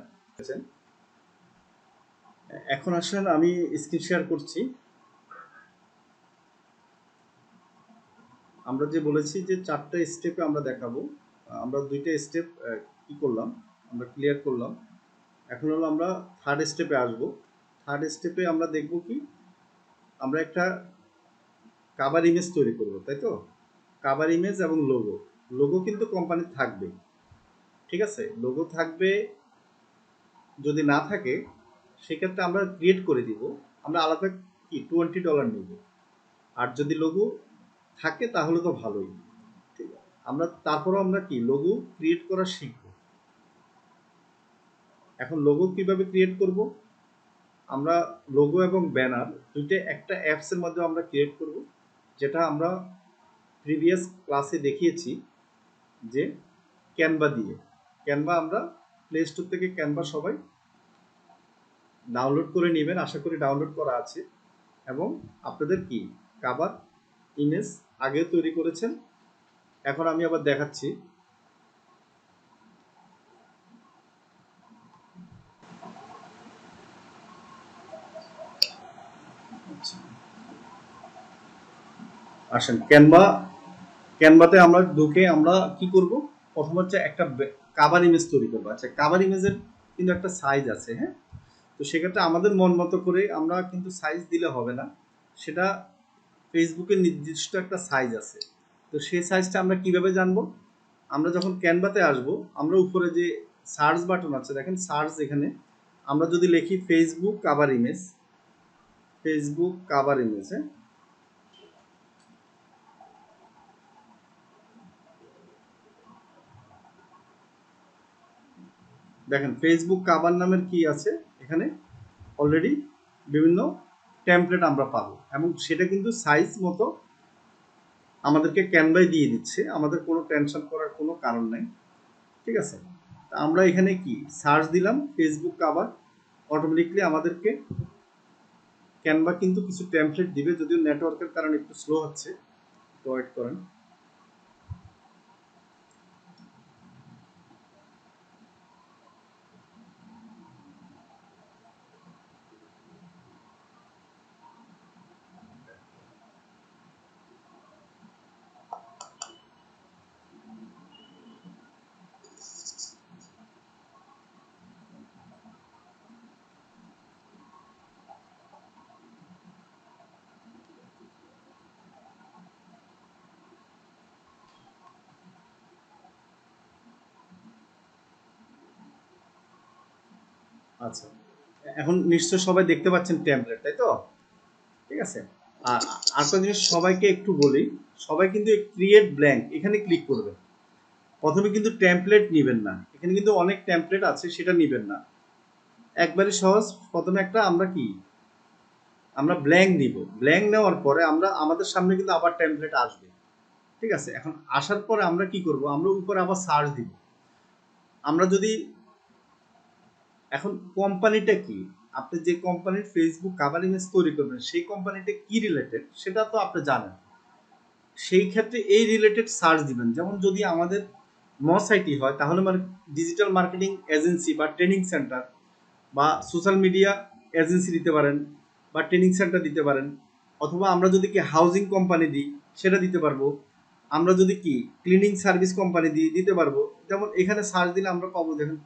Speaker 1: এখন আসেন আমি স্ক্রিন শেয়ার করছি। আমরা যে বলেছি যে 4টা স্টেপে আমরা দেখাবো, আমরা 2টা স্টেপ কি করলাম, আমরা ক্লিয়ার করলাম। এখন হলো আমরা থার্ড স্টেপে আসবো। থার্ড স্টেপে আমরা দেখব কি, আমরা একটা কাভার ইমেজ তৈরি করব, তাই তো? কাভার ইমেজ এবং লোগো, লোগো কিন্তু কোম্পানির থাকবে। ঠিক আছে, লোগো থাকবে। যদি না থাকে সেক্ষেত্রে আমরা ক্রিয়েট করে দিব, আমরা আলাদা কি $20 নেব। আর যদি লোগো থাকে তাহলে তো ভালোই। ঠিক আছে, আমরা তারপরও আমরা কি লোগো ক্রিয়েট করা শিখব। এখন লোগো কিভাবে ক্রিয়েট করব, আমরা লোগো এবং ব্যানার দুইটা একটা অ্যাপসের মধ্যে আমরা ক্রিয়েট করব, যেটা আমরা প্রিভিয়াস ক্লাসে দেখিয়েছি যে ক্যানভা দিয়ে। ক্যানভা আমরা প্লে স্টোর থেকে ক্যানভা সবাই ডাউনলোড করে নেবেন, আশা করি ডাউনলোড করা আছে। এবং আপনাদের কি কাভার ইমেজ আগেও তৈরি করেছেন, এখন আমি আবার দেখাচ্ছি। আচ্ছা, আসেন ক্যানভাতে আমরা ঢুকে আমরা কি করব, প্রথম হচ্ছে একটা কাভার ইমেজ তৈরি করবো। আচ্ছা, কাভার ইমেজের কিন্তু একটা সাইজ আছে, হ্যাঁ। তো সেক্ষেত্রে আমাদের মন মতো করে আমরা কিন্তু সাইজ দিলে হবে না, সেটা ফেসবুকের নির্দিষ্ট একটা সাইজ আছে। তো সেই সাইজটা আমরা কিভাবে জানবো? আমরা যখন ক্যানভাতে আসব, আমরা উপরে যে সার্চ বাটন আছে দেখেন, সার্চ, এখানে আমরা যদি লিখি Facebook cover image, Facebook cover image, হ্যাঁ, দেখেন ফেসবুক কাভার নামের কি আছে এখানে, অলরেডি বিভিন্ন টেমপ্লেট আমরা পাবো, এবং সেটা কিন্তু সাইজ মতো আমাদেরকে ক্যানভাই দিয়ে দিচ্ছে, আমাদের কোনো টেনশন করার কোনো কারণ নাই। ঠিক আছে, তা আমরা এখানে কি সার্চ দিলাম ফেসবুক কাভার, অটোমেটিকলি আমাদেরকে ক্যানভা কিন্তু কিছু টেমপ্লেট দিবে, যদিও নেটওয়ার্কের কারণে একটু স্লো হচ্ছে, তো ওয়েট করেন। আচ্ছা, এখন নিশ্চয় সবাই দেখতে পাচ্ছেন টেমপ্লেট, তাই তো? ঠিক আছে, আর আরেকটা জিনিস সবাইকে একটু বলি, সবাই কিন্তু ক্রিয়েট ব্ল্যাঙ্ক এখানে ক্লিক করবেন। প্রথমে কিন্তু টেমপ্লেট নেবেন না, এখানে কিন্তু অনেক টেমপ্লেট আছে, সেটা নেবেন না। একবারে সহজ, প্রথমে একটা আমরা ব্ল্যাঙ্ক নিব, ব্ল্যাঙ্ক নেওয়ার পরে আমরা আমাদের সামনে কিন্তু আবার টেমপ্লেট আসবে। ঠিক আছে, এখন আসার পরে আমরা কি করব, আমরা উপরে আবার সার্চ দিব। আমরা যদি এখন কোম্পানিটা কি, আপনি যে কোম্পানির ফেসবুক কাভার ইমেজ তৈরি করবেন সেই কোম্পানিটা কি রিলেটেড সেটা তো আপনি জানেন, সেই ক্ষেত্রে এই রিলেটেড সার্চ দিবেন। যেমন যদি আমাদের মস আইটি হয় তাহলে মানে ডিজিটাল মার্কেটিং এজেন্সি বা ট্রেনিং সেন্টার বা সোশ্যাল মিডিয়া এজেন্সি দিতে পারেন, বা ট্রেনিং সেন্টার দিতে পারেন, অথবা আমরা যদি কি হাউজিং কোম্পানি দিই সেটা দিতে পারবো, আমরা যদি কি ক্লিনিং সার্ভিস কোম্পানি দিতে পারবো। যেমন এখানে সার্চ দিলে আমরা পাবো, দেখেন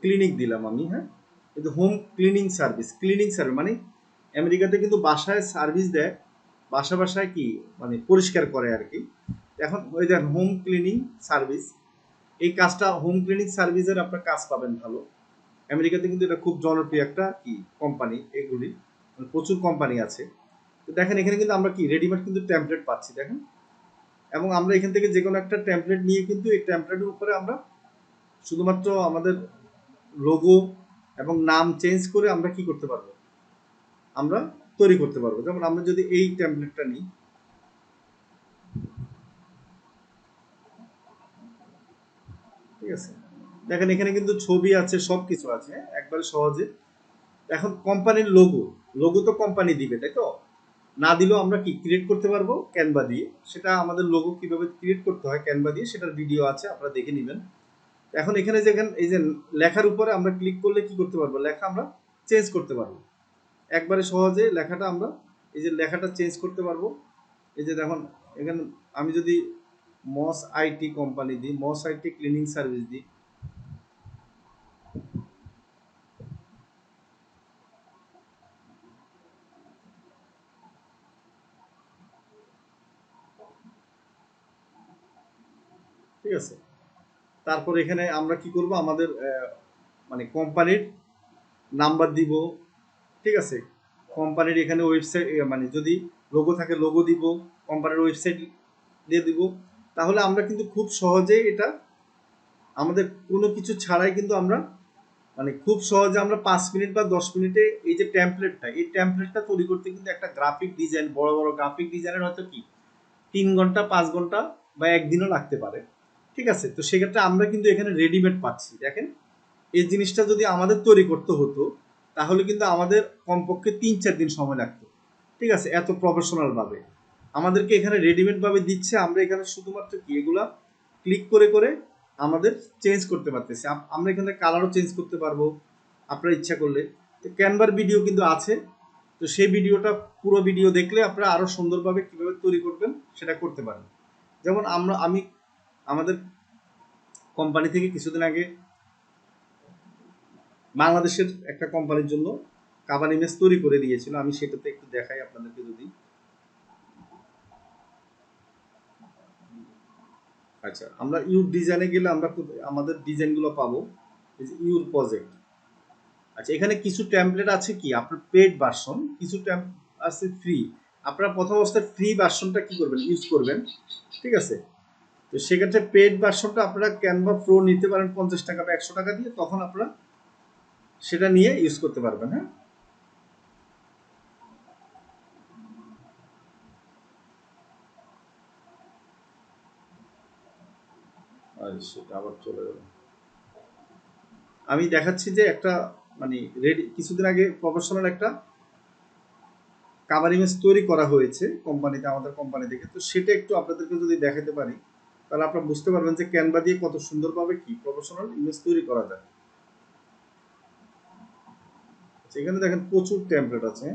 Speaker 1: ক্লিনিক দিলাম আমি, হ্যাঁ, কিন্তু হোম ক্লিনিং সার্ভিস মানে আমেরিকাতে কিন্তু বাসায় সার্ভিস দেয়, বাসায় কি মানে পরিষ্কার করে আর কি। এখন ওই দেখেন হোম ক্লিনিং সার্ভিস, এই কাজটা হোম ক্লিনিং সার্ভিসের আপনার কাজ পাবেন ভালো। আমেরিকাতে কিন্তু এটা খুব জনপ্রিয় একটা কি কোম্পানি, এগুলি মানে প্রচুর কোম্পানি আছে। তো দেখেন এখানে কিন্তু আমরা কি রেডিমেড কিন্তু টেমপ্লেট পাচ্ছি, দেখেন। এবং আমরা এখান থেকে যে কোনো একটা টেমপ্লেট নিয়ে কিন্তু এই টেমপ্লেটের উপরে আমরা শুধুমাত্র আমাদের লোগো এবং নাম চেঞ্জ করে আমরা কি করতে পারবো, আমরা তৈরি করতে পারবো। যেমন আমরা যদি এই টেমপ্লেটটা নিই, ঠিক আছে, দেখেন এখানে কিন্তু ছবি আছে, সব কিছু আছে, একবারে সহজে। এখন কোম্পানির লোগো তো কোম্পানি দিবে, তাই তো? না দিলেও আমরা কি ক্রিয়েট করতে পারবো ক্যানভা দিয়ে। সেটা আমাদের লোগো কিভাবে ক্রিয়েট করতে হয় ক্যানভা দিয়ে, সেটার ভিডিও আছে, আপনারা দেখে নেবেন। এখন এখানে যেখানে এই যে লেখার উপরে আমরা ক্লিক করলে কি করতে পারবো, লেখা আমরা চেঞ্জ করতে পারবো একবারে সহজে। লেখাটা আমরা এই যে লেখাটা চেঞ্জ করতে পারবো। এই যে দেখুন এখানে আমি যদি মস আইটি কোম্পানি দিই, মস আইটি ক্লিনিং সার্ভিস দিই, ঠিক আছে। তারপর এখানে আমরা কি করব, আমাদের মানে কোম্পানির নাম্বার দিব, ঠিক আছে। কোম্পানির এখানে ওয়েবসাইট মানে যদি লোগো থাকে লোগো দিব, কোম্পানির ওয়েবসাইট দিয়ে দিব। তাহলে আমরা কিন্তু খুব সহজেই এটা আমাদের কোনো কিছু ছাড়াই কিন্তু আমরা মানে খুব সহজে আমরা 5 মিনিট বা 10 মিনিটে এই যে টেমপ্লেটটা, এই টেমপ্লেটটা তৈরি করতে কিন্তু একটা গ্রাফিক ডিজাইন, বড় বড় গ্রাফিক ডিজাইনের হয়তো কি 3 ঘন্টা 5 ঘন্টা বা একদিনও লাগতে পারে। ঠিক আছে, তো সেক্ষেত্রে আমরা কিন্তু এখানে রেডিমেড পাচ্ছি। দেখেন এই জিনিসটা যদি আমাদের তৈরি করতে হতো তাহলে কিন্তু আমাদের কমপক্ষে 3-4 দিন সময় লাগতো। ঠিক আছে, এত প্রফেশনাল ভাবে আমাদেরকে এখানে রেডিমেড ভাবে দিচ্ছে। আমরা এখানে শুধুমাত্র কি এগুলা ক্লিক করে করে আমাদের চেঞ্জ করতে পারতেছি। আমরা এখানে কালারও চেঞ্জ করতে পারবো আপনার ইচ্ছা করলে। তো ক্যানভার ভিডিও কিন্তু আছে, তো সেই ভিডিওটা পুরো ভিডিও দেখলে আপনারা আরো সুন্দরভাবে কিভাবে তৈরি করবেন সেটা করতে পারেন। যেমন আমি আমাদের কোম্পানি থেকে কিছুদিন আগে বাংলাদেশের একটা কোম্পানির জন্য কাভার ইমেজ তৈরি করে দিয়েছিল, আমি সেটাতে একটু দেখাই আপনাদেরকে। যদি আচ্ছা, আমরা ইউর ডিজাইনে গেলে আমরা আমাদের ডিজাইনগুলো পাবো, এই যে ইউর প্রজেক্ট। আচ্ছা, এখানে কিছু টেমপ্লেট আছে কি আপনার পেড ভার্সন, কিছু আছে ফ্রি। আপনারা প্রথম অবস্থায় ফ্রি ভার্সনটা কি করবেন, ইউজ করবেন, ঠিক আছে। তো সেক্ষেত্রে পেড ভার্সনটা আপনারা ক্যানভা প্রো নিতে পারেন 50 টাকা বা 100 টাকা দিয়ে, তখন আপনারা সেটা নিয়ে ইউজ করতে পারবেন। হ্যাঁ, আর সেটা আবার চলে গেল। আমি দেখাচ্ছি যে একটা মানে রেডি কিছুদিন আগে প্রফেশনাল একটা কাভার ইমেজ তৈরি করা হয়েছে কোম্পানিতে, আমাদের কোম্পানি থেকে। তো সেটা একটু আপনাদেরকে যদি দেখাতে পারি তাহলে আপনারা বুঝতে পারবেন যে ক্যানভা দিয়ে কত সুন্দরভাবে কি প্রফেশনাল ইমেজ তৈরি করা যায়। আচ্ছা, এখানে দেখেন প্রচুর টেমপ্লেট আছে।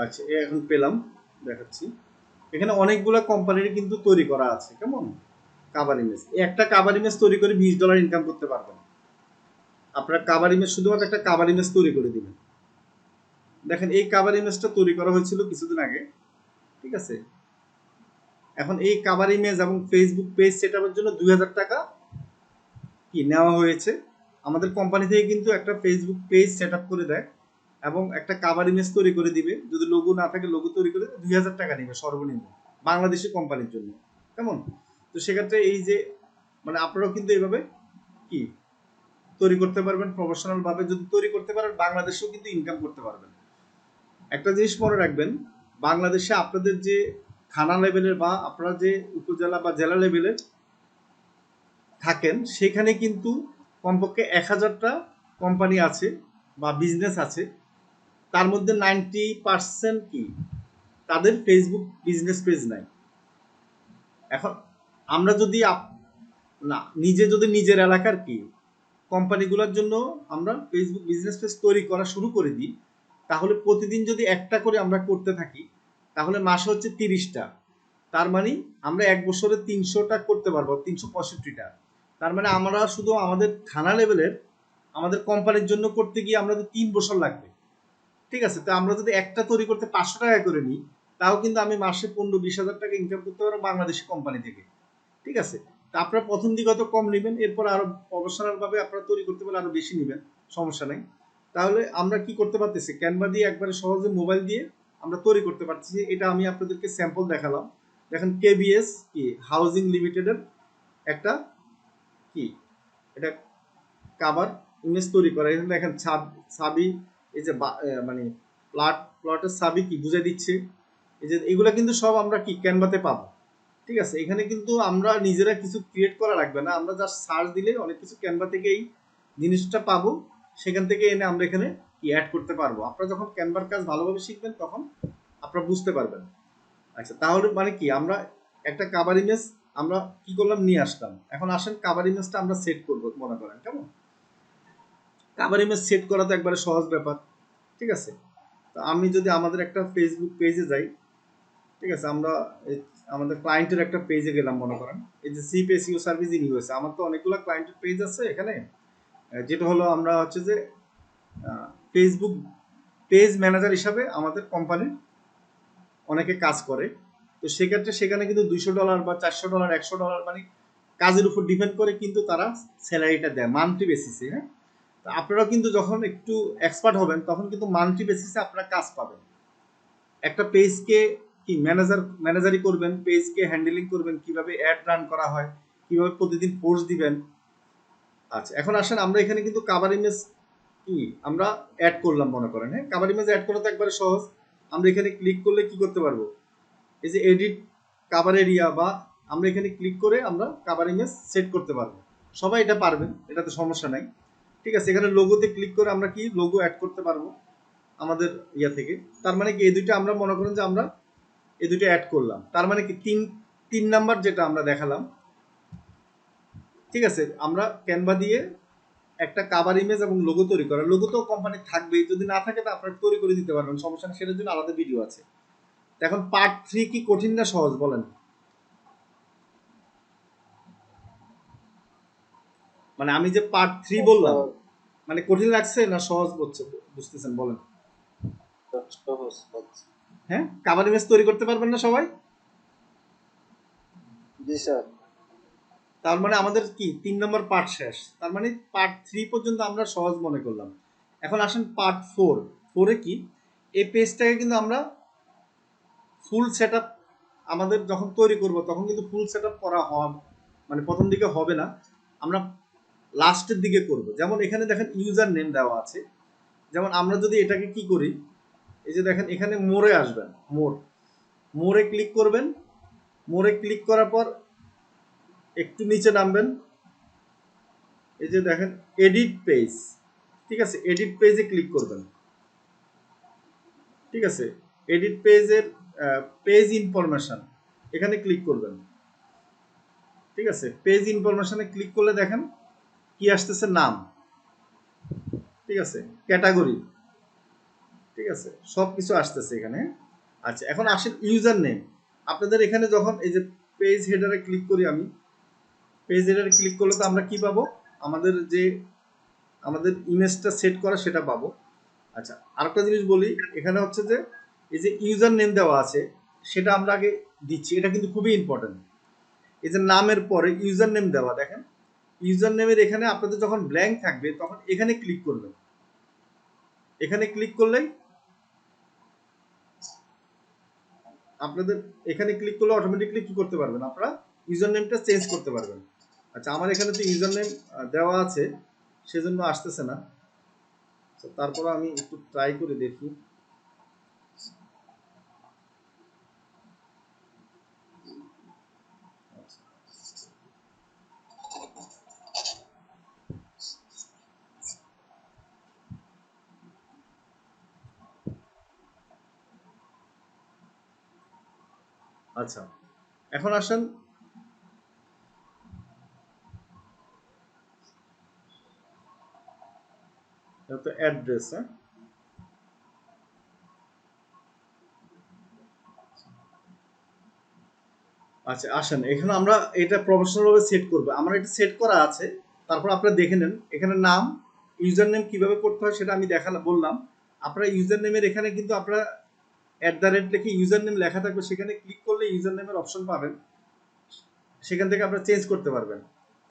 Speaker 1: আচ্ছা, এখন পেলাম, দেখাচ্ছি। এখানে অনেকগুলা কোম্পানির কিন্তু তৈরি করা আছে, কেমন কাভার ইমেজ। একটা কাভার ইমেজ তৈরি করে $20 ইনকাম করতে পারবেন। আপনারা কাভার ইমেজ, শুধুমাত্র একটা কাভার ইমেজ তৈরি করে দিবেন। দেখেন এই কাভার ইমেজটা তৈরি করা হয়েছিল কিছুদিন আগে, ঠিক আছে। এখন এই কাভার ইমেজ এবং ফেসবুক পেজ সেটআপের জন্য 2000 টাকা কি নেওয়া হয়েছে। আমাদের কোম্পানি থেকে কিন্তু একটা ফেসবুক পেজ সেটআপ করে দেয় এবং একটা কাভার ইমেজ তৈরি করে দিবে। যদি লোগো না থাকে লোগো তৈরি করে 2000 টাকা নেবে সর্বনিম্ন, বাংলাদেশি কোম্পানির জন্য, কেমন। তো সেক্ষেত্রে এই যে মানে আপনারাও কিন্তু এইভাবে কি তৈরি করতে পারবেন প্রফেশনাল ভাবে। যদি তৈরি করতে পারেন বাংলাদেশেও কিন্তু ইনকাম করতে পারবেন। একটা জিনিস মনে রাখবেন, বাংলাদেশে আপনাদের যে থানা লেভেলের বা আপনারা যে উপজেলা বা জেলা লেভেলের থাকেন, সেখানে কিন্তু কমপক্ষে 1000টা কোম্পানি আছে বা বিজনেস আছে। তার মধ্যে 90% কি তাদের ফেসবুক বিজনেস পেজ নাই। এখন আমরা যদি না নিজে যদি নিজের এলাকার কি কোম্পানিগুলোর জন্য আমরা ফেসবুক বিজনেস পেজ তৈরি করা শুরু করে দিই, তাহলে প্রতিদিন যদি একটা করে আমরা করতে থাকি তাহলে মাসে হচ্ছে 30টা। তার মানে আমরা এক বছরে 300টা করতে পারবো, 365টা। তার মানে আমরা শুধু আমাদের থানা লেভেলের আমাদের কোম্পানির জন্য করতে গিয়ে আমাদের 3 বছর লাগবে, ঠিক আছে। তো আমরা যদি একটা তৈরি করতে 500 টাকা করে নিই, তাও কিন্তু আমি মাসে 15-20 হাজার টাকা ইনকাম করতে পারবো বাংলাদেশি কোম্পানি থেকে, ঠিক আছে। তা আপনারা প্রথম দিকে হয়তো কম নেবেন, এরপর আরো প্রফেশনাল ভাবে আপনারা তৈরি করতে পারলে আরো বেশি নেবেন, সমস্যা নেই। তাহলে আমরা কি করতে পারতেছি, ক্যানভা দিয়ে একবারে সহজে মোবাইল দিয়ে আমরা তৈরি করতে পারতেছি। এটা আমি আপনাদেরকে স্যাম্পল দেখালাম। দেখেন কেবিএস কি হাউজিং লিমিটেডের একটা কি এটা কাভার ইমেজ তৈরি করা। এখানে দেখেন সাবি, এই যে মানে প্লটের সাবি কি বুঝে দিচ্ছে, এই যে এগুলা কিন্তু সব আমরা কি ক্যানভাতে পাবো, ঠিক আছে। এখানে কিন্তু আমরা নিজেরা কিছু ক্রিয়েট করা লাগবে না, আমরা জাস্ট সার্চ দিলে অনেক কিছু ক্যানভা থেকে এই জিনিসটা পাবো, সেখান থেকে এনে আমরা এখানে কি অ্যাড করতে পারবো। আপনারা যখন ক্যানভার কাজ ভালোভাবে শিখবেন তখন আপনারা বুঝতে পারবেন। আচ্ছা, তাহলে মানে কি আমরা একটা কাভার ইমেজ আমরা কি করলাম, নিয়ে আসলাম। এখন আসেন কাভার ইমেজটা আমরা সেট করবো, মনে করেন কেমন। কাভার ইমেজ সেট করা তো একবারে সহজ ব্যাপার, ঠিক আছে। তো আমি যদি আমাদের একটা ফেসবুক পেজে যাই, ঠিক আছে, আমরা আমাদের ক্লায়েন্টের একটা পেজে গেলাম, মনে করেন এই যে সিপিএসইউ সার্ভিস ইন ইউএসএ। আমার তো অনেকগুলো ক্লায়েন্টের পেজ আছে এখানে, যেটা হলো আমরা হচ্ছে যে ফেসবুক পেজ ম্যানেজার হিসাবে আমাদের কোম্পানির অনেকে কাজ করে। তো সেক্ষেত্রে সেখানে কিন্তু $200 বা $400 $100 মানে কাজের উপর ডিপেন্ড করে কিন্তু তারা স্যালারিটা দেয় মান্থলি বেসিসে। হ্যাঁ, তো আপনারাও কিন্তু যখন একটু এক্সপার্ট হবেন তখন কিন্তু মান্থলি বেসিসে আপনারা কাজ পাবেন। একটা পেজকে কি ম্যানেজারি করবেন, পেজকে হ্যান্ডেলিং করবেন, কিভাবে অ্যাড রান করা হয়, কিভাবে প্রতিদিন পোস্ট দিবেন। আচ্ছা, এখন আসেন আমরা এখানে কিন্তু কাভার ইমেজ কি আমরা অ্যাড করলাম মনে করেন, হ্যাঁ কাভার ইমেজ অ্যাড করা তো একবারে সহজ। আমরা এখানে ক্লিক করলে কি করতে পারবো, এই যে এডিট কাভার এরিয়া, বা আমরা এখানে ক্লিক করে আমরা কাভার ইমেজ সেট করতে পারবো। সবাই এটা পারবেন, এটাতে সমস্যা নাই। ঠিক আছে, এখানে লোগোতে ক্লিক করে আমরা কি লোগো অ্যাড করতে পারবো আমাদের ইয়া থেকে। তার মানে কি এই দুইটা আমরা মনে করেন যে আমরা এই দুইটা অ্যাড করলাম, তার মানে কি তিন নাম্বার যেটা আমরা দেখালাম। ঠিক আছে, আমরা ক্যানভা দিয়ে একটা কাভার ইমেজ এবং লোগো তৈরি করা, লোগো তো কোম্পানি থাকবেই, যদি না থাকে তো আপনারা তৈরি করে দিতে পারবেন, সমস্যা নেই, সেটার জন্য আলাদা ভিডিও আছে। এখন পার্ট 3 কি কঠিন না সহজ বলেন? মানে আমি যে পার্ট 3 বললাম, মানে কঠিন লাগছে না সহজ বুঝতেছেন বলেন?
Speaker 2: সহজ হচ্ছে।
Speaker 1: হ্যাঁ, কাভার ইমেজ তৈরি করতে পারবেন না সবাই?
Speaker 2: জি স্যার।
Speaker 1: তার মানে আমাদের কি 3 নম্বর পার্ট শেষ, তার মানে পার্ট 3 পর্যন্ত আমরা সহজ মনে করলাম। এখন আসেন পার্ট 4 এ কি, এই পেজটাকে কিন্তু আমরা ফুল সেটআপ আমাদের যখন তৈরি করব তখন কিন্তু ফুল সেটআপ করা হবে, মানে প্রথম দিকে হবে না, আমরা লাস্টের দিকে করব। যেমন এখানে দেখেন ইউজার নেম দেওয়া আছে, যেমন আমরা যদি এটাকে কি করি, এই যে দেখেন এখানে মোড়ে আসবেন, মোড়ে ক্লিক করবেন, মোড়ে ক্লিক করার পর একটু নিচে নামবেন, এই যে দেখেন এডিট পেজ। ঠিক আছে, এডিট পেজে ক্লিক করবেন। ঠিক আছে, এডিট পেজের পেজ ইনফরমেশন এখানে ক্লিক করবেন। ঠিক আছে, পেজ ইনফরমেশনে ক্লিক করলে দেখেন কি আসতেছে, নাম, ঠিক আছে, ক্যাটাগরি, ঠিক আছে, সব কিছু আসতেছে এখানে। আচ্ছা, এখন আসেন ইউজার নেম। আপনাদের এখানে যখন এই যে পেজ হেডারে ক্লিক করি, আমি পেজ হেডারে ক্লিক করলে তো আমরা কি পাবো, আমাদের যে আমাদের ইমেজটা সেট করা সেটা পাবো। আচ্ছা, আরেকটা জিনিস বলি, এখানে হচ্ছে যে এই যে ইউজার নেম দেওয়া আছে সেটা আমরা আগে দিচ্ছি, এটা কিন্তু খুবই ইম্পর্টেন্ট। এই যে নামের পরে ইউজার নেম দেওয়া, দেখেন ইউজার নেমের এখানে আপনাদের যখন ব্ল্যাঙ্ক থাকবে তখন এখানে ক্লিক করবেন। এখানে ক্লিক করলেই আপনাদের এখানে ক্লিক করলে অটোমেটিকলি কি করতে পারবেন, আপনারা ইউজার নেমটা চেঞ্জ করতে পারবেন। আচ্ছা, আমার এখানে তো ইউজার নেম দেওয়া আছে সেজন্য আসতেছে না, তারপর আমি একটু ট্রাই করে দেখি। আচ্ছা, এখন আসেন তো অ্যাড্রেস। হ্যাঁ, আচ্ছা আসেন এখানে আমরা এটা প্রফেশনাল ভাবে সেট করব, আমরা এটা সেট করা আছে। তারপর আপনারা দেখে নেন এখানে নাম, ইউজার নেম কিভাবে করতে হয় সেটা আমি দেখালাম, বললাম। আপনারা ইউজার নেমের এখানে কিন্তু আপনারা @ লিখে ইউজার নেম লেখা থাকবে, সেখানে ক্লিক করলে ইউজার নেমের অপশন পাবেন, সেখান থেকে আপনারা চেঞ্জ করতে পারবেন।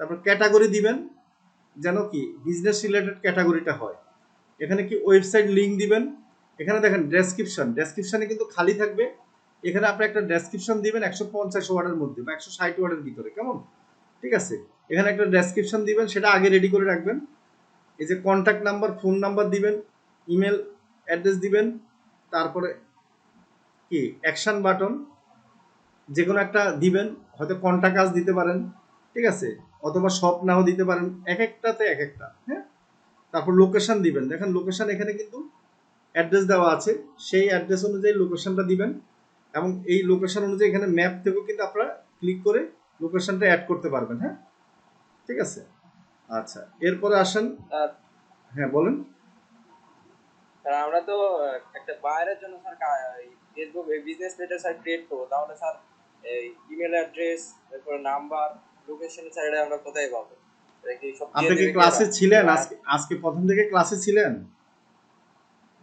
Speaker 1: তারপর ক্যাটাগরি দিবেন, যেন কি বিজনেস রিলেটেড ক্যাটাগরিটা হয়। এখানে কি ওয়েবসাইট লিংক দিবেন। এখানে দেখেন ডেসক্রিপশনে কিন্তু খালি থাকবে, এখানে আপনি একটা ডেসক্রিপশন দিবেন 150 ওয়ার্ডের মধ্যে বা 160 ওয়ার্ডের ভিতরে, কেমন? ঠিক আছে, এখানে একটা ডেসক্রিপশন দিবেন, সেটা আগে রেডি করে রাখবেন। এই যে কন্ট্যাক্ট নাম্বার, ফোন নাম্বার দিবেন, ইমেল অ্যাড্রেস দিবেন, তারপরে কি অ্যাকশন বাটন যে কোনো একটা দিবেন, হয়তো কন্টাক্ট আস দিতে পারেন, ঠিক আছে, অথবা সব নাও দিতে পারেন, এক একটাতে এক একটা। হ্যাঁ, তারপর লোকেশন দিবেন, দেখেন লোকেশন এখানে কিন্তু অ্যাড্রেস দেওয়া আছে, সেই অ্যাড্রেস অনুযায়ী লোকেশনটা দিবেন, এবং এই লোকেশন অনুযায়ী এখানে ম্যাপ থেকেও কিন্তু আপনারা ক্লিক করে লোকেশনটা অ্যাড করতে পারবেন। হ্যাঁ, ঠিক আছে। আচ্ছা, এরপরে আসেন।
Speaker 5: স্যার
Speaker 1: হ্যাঁ বলেন।
Speaker 5: স্যার আমরা তো একটা বায়ারের জন্য স্যার ফেসবুক বিজনেস পেজটা স্যার ক্রিয়েট করবো, তাহলে স্যার এই ইমেল অ্যাড্রেস, তারপরে নাম্বার, লোকেশন স্যার এটা আমরা কোথায় পাবো? এটা কি সব দিয়ে
Speaker 1: আপনি কি
Speaker 5: দেবে
Speaker 1: ক্লাসে
Speaker 5: ওরা?
Speaker 1: ছিলেন আজকে? আজকে প্রথম থেকে ক্লাসে ছিলেন?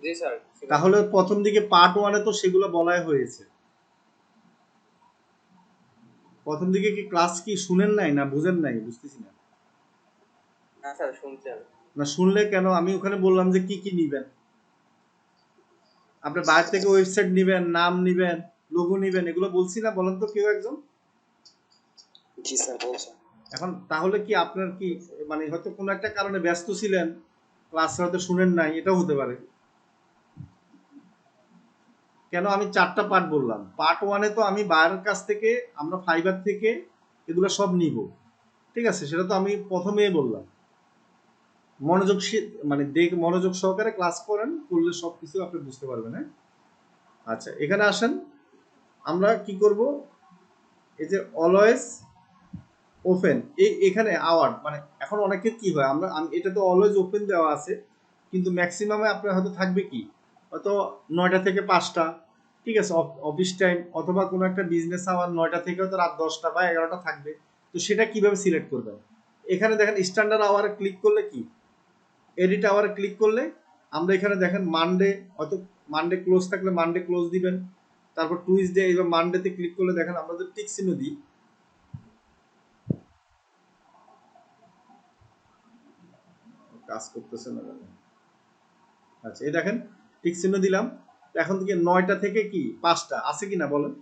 Speaker 5: জি স্যার।
Speaker 1: তাহলে প্রথম দিকে পার্ট 1-এ তো সেগুলো বলাই হয়েছে। প্রথম দিকে কি ক্লাস কি শুনেন নাই না বুঝেন নাই, বুঝতেছি না।
Speaker 5: না স্যার শুনছি আমি।
Speaker 1: না শুনলে কেন, আমি ওখানে বললাম যে কি কি নিবেন। আপনি বাইরে থেকে ওয়েবসাইট নিবেন, নাম নিবেন, লোগো নিবেন, এগুলো বলছি না? বলেন তো কেউ একজন।
Speaker 2: জি স্যার বলছেন।
Speaker 1: এখন তাহলে কি আপনার কি মানে হয়তো কোনো একটা কারণে ব্যস্ত ছিলেন, ক্লাসে হয়তো শুনেন নাই, এটাও হতে পারে। কেন আমি 4টা পার্ট বললাম? পার্ট 1-এ তো আমি বায়ারের কাছ থেকে, আমরা ফাইবার থেকে এগুলো সব নিব, ঠিক আছে? সেটা তো আমি প্রথমেই বললাম। মানে মনোযোগ সহকারে ক্লাস করেন, করলে সবকিছু আপনি বুঝতে পারবেন। হ্যাঁ, আচ্ছা এখানে আসেন, আমরা কি করব, এই যে অলওয়েজ ওপেন, এখানে আওয়ার মানে এখন অনেকের কি হয়, এটা তো অলওয়েজ ওপেন দেওয়া আছে, কিন্তু ম্যাক্সিমামে আপনার হয়তো থাকবে কি, হয়তো 9টা থেকে 5টা, ঠিক আছে, অফিস টাইম, অথবা কোনো একটা বিজনেস আওয়ার 9টা থেকে হয়তো রাত 10টা বা 11টা থাকবে। তো সেটা কিভাবে সিলেক্ট করবেন? এখানে দেখেন স্ট্যান্ডার্ড আওয়ারে ক্লিক করলে কি, এডিট আওয়ারে ক্লিক করলে আমরা এখানে দেখেন মানডে, হয়তো মানডে ক্লোজ থাকলে মানডে ক্লোজ দিবেন, তারপর টুইসডে, এইবার মানডেতে ক্লিক করলে দেখেন আমরা যদি টিক চিহ্ন দিই, কাজ করতেছে না কেন? আচ্ছা এই দেখেন টিক চিহ্ন দিলাম, এখন থেকে 9টা থেকে কি 5টা আছে কিনা বলেন?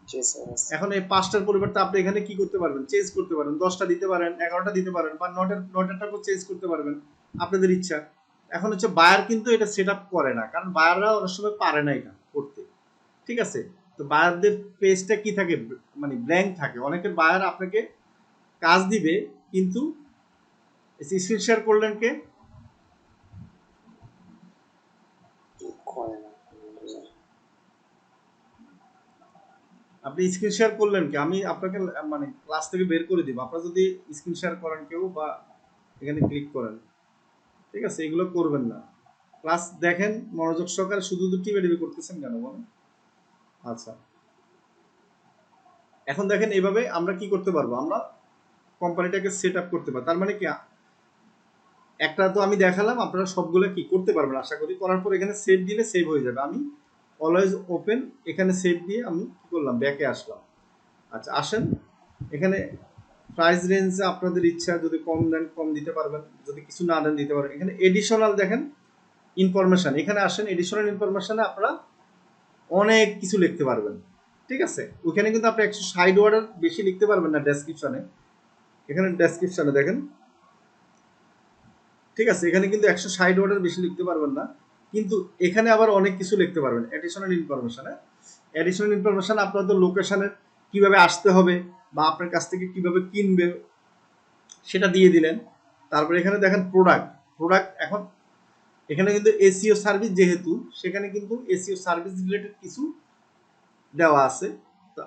Speaker 2: জি স্যার আছে।
Speaker 1: এখন এই 5টার পরিবর্তে আপনি এখানে কি করতে পারবেন, চেঞ্জ করতে পারেন, 10টা দিতে পারেন, 11টা দিতে পারেন, বা 9টাটাকেও চেঞ্জ করতে পারবেন, আপনাদের ইচ্ছা। এখন হচ্ছে বায়ার কিন্তু এটা সেট আপ করে না, কারণ বায়াররা অনেক সময় পারে না এটা করতে, ঠিক আছে? তো বায়ারদের পেজটা কি থাকে, মানে ব্ল্যাঙ্ক থাকে। অনেকের বায়ার আপনাকে কাজ দিবে, কিন্তু স্ক্রিন শেয়ার করলেন কে?
Speaker 2: করে না।
Speaker 1: আপনি স্ক্রিন শেয়ার করলেন কি? আমি আপনাকে মানে ক্লাস থেকে বের করে দিব আপনারা যদি স্ক্রিন শেয়ার করেন কেউ, বা এখানে ক্লিক করেন, ঠিক আছে? এগুলো করবেন না। ক্লাস দেখেন মনোযোগ সহকারে, শুধু টিপে টিপে করতেছেন কেন বলেন? আচ্ছা এখন দেখেন এইভাবে আমরা কি করতে পারবো, আমরা কোম্পানিটাকে সেট আপ করতে পারবো। তার মানে কি, একটা তো আমি দেখালাম, আপনারা সবগুলো কি করতে পারবেন আশা করি। করার পর এখানে সেভ দিলে সেভ হয়ে যাবে। আমি অলওয়েজ ওপেন এখানে সেভ দিয়ে আমি কি করলাম, ব্যাকে আসলাম। আচ্ছা আসেন, এখানে প্রাইস রেঞ্জ আপনাদের ইচ্ছা, যদি কম দেন কম দিতে পারবেন, যদি কিছু না দেন দিতে পারবেন। এখানে এডিশনাল দেখেন ইনফরমেশন, এখানে আসেন, এডিশনাল ইনফরমেশনে আপনারা অনেক কিছু লিখতে পারবেন, ঠিক আছে? ওখানে কিন্তু আপনি 160 ওয়ার্ডের বেশি লিখতে পারবেন না ডেসক্রিপশনে। এখানে ডেসক্রিপশনে দেখেন, ঠিক আছে, এখানে কিন্তু 160 ওয়ার্ডের বেশি লিখতে পারবেন না, কিন্তু এখানে আবার অনেক কিছু লিখতে পারবেন এডিশনাল ইনফরমেশনে। এডিশনাল ইনফরমেশন আপনাদের লোকেশনের কিভাবে আসতে হবে, বা আপনার কাছ থেকে কিভাবে কিনবে সেটা দিয়ে দিলেন। তারপরে এখানে দেখেন প্রোডাক্ট, এখন এখানে কিন্তু এসইও সার্ভিস, যেহেতু সেখানে কিন্তু এসইও সার্ভিস রিলেটেড কিছু দেওয়া আছে। তো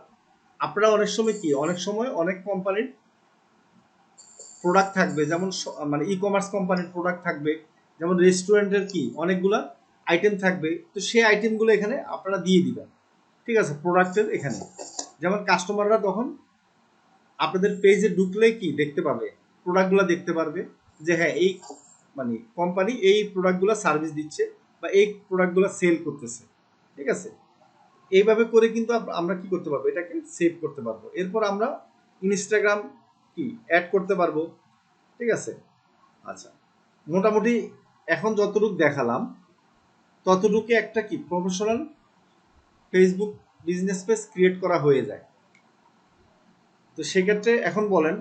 Speaker 1: আপনারা অনেক সময় অনেক কোম্পানির প্রোডাক্ট থাকবে, যেমন মানে ই কমার্স কোম্পানির প্রোডাক্ট থাকবে, যেমন রেস্টুরেন্টের কি অনেকগুলা আইটেম থাকবে। তো সেই আইটেমগুলো এখানে আপনারা দিয়ে দিবেন, ঠিক আছে? প্রোডাক্টের এখানে যেমন কাস্টমাররা তখন আপনাদের পেজে ঢুকলে কি দেখতে পাবে, প্রোডাক্টগুলো দেখতে পারবে, যে হ্যাঁ এই মানে কোম্পানি এই প্রোডাক্টগুলো সার্ভিস দিচ্ছে, বা এই প্রোডাক্টগুলো সেল করতেছে, ঠিক আছে? এইভাবে করে কিন্তু আমরা কি করতে পারবো, এটাকে সেভ করতে পারবো। এরপর আমরা ইনস্টাগ্রাম কি অ্যাড করতে পারবো, ঠিক আছে? আচ্ছা মোটামুটি এখন যতটুকু দেখালাম ততটুকু একটা কি professional Facebook business page create করা হয়ে যায়। তো সেক্ষেত্রে এখন বলেন,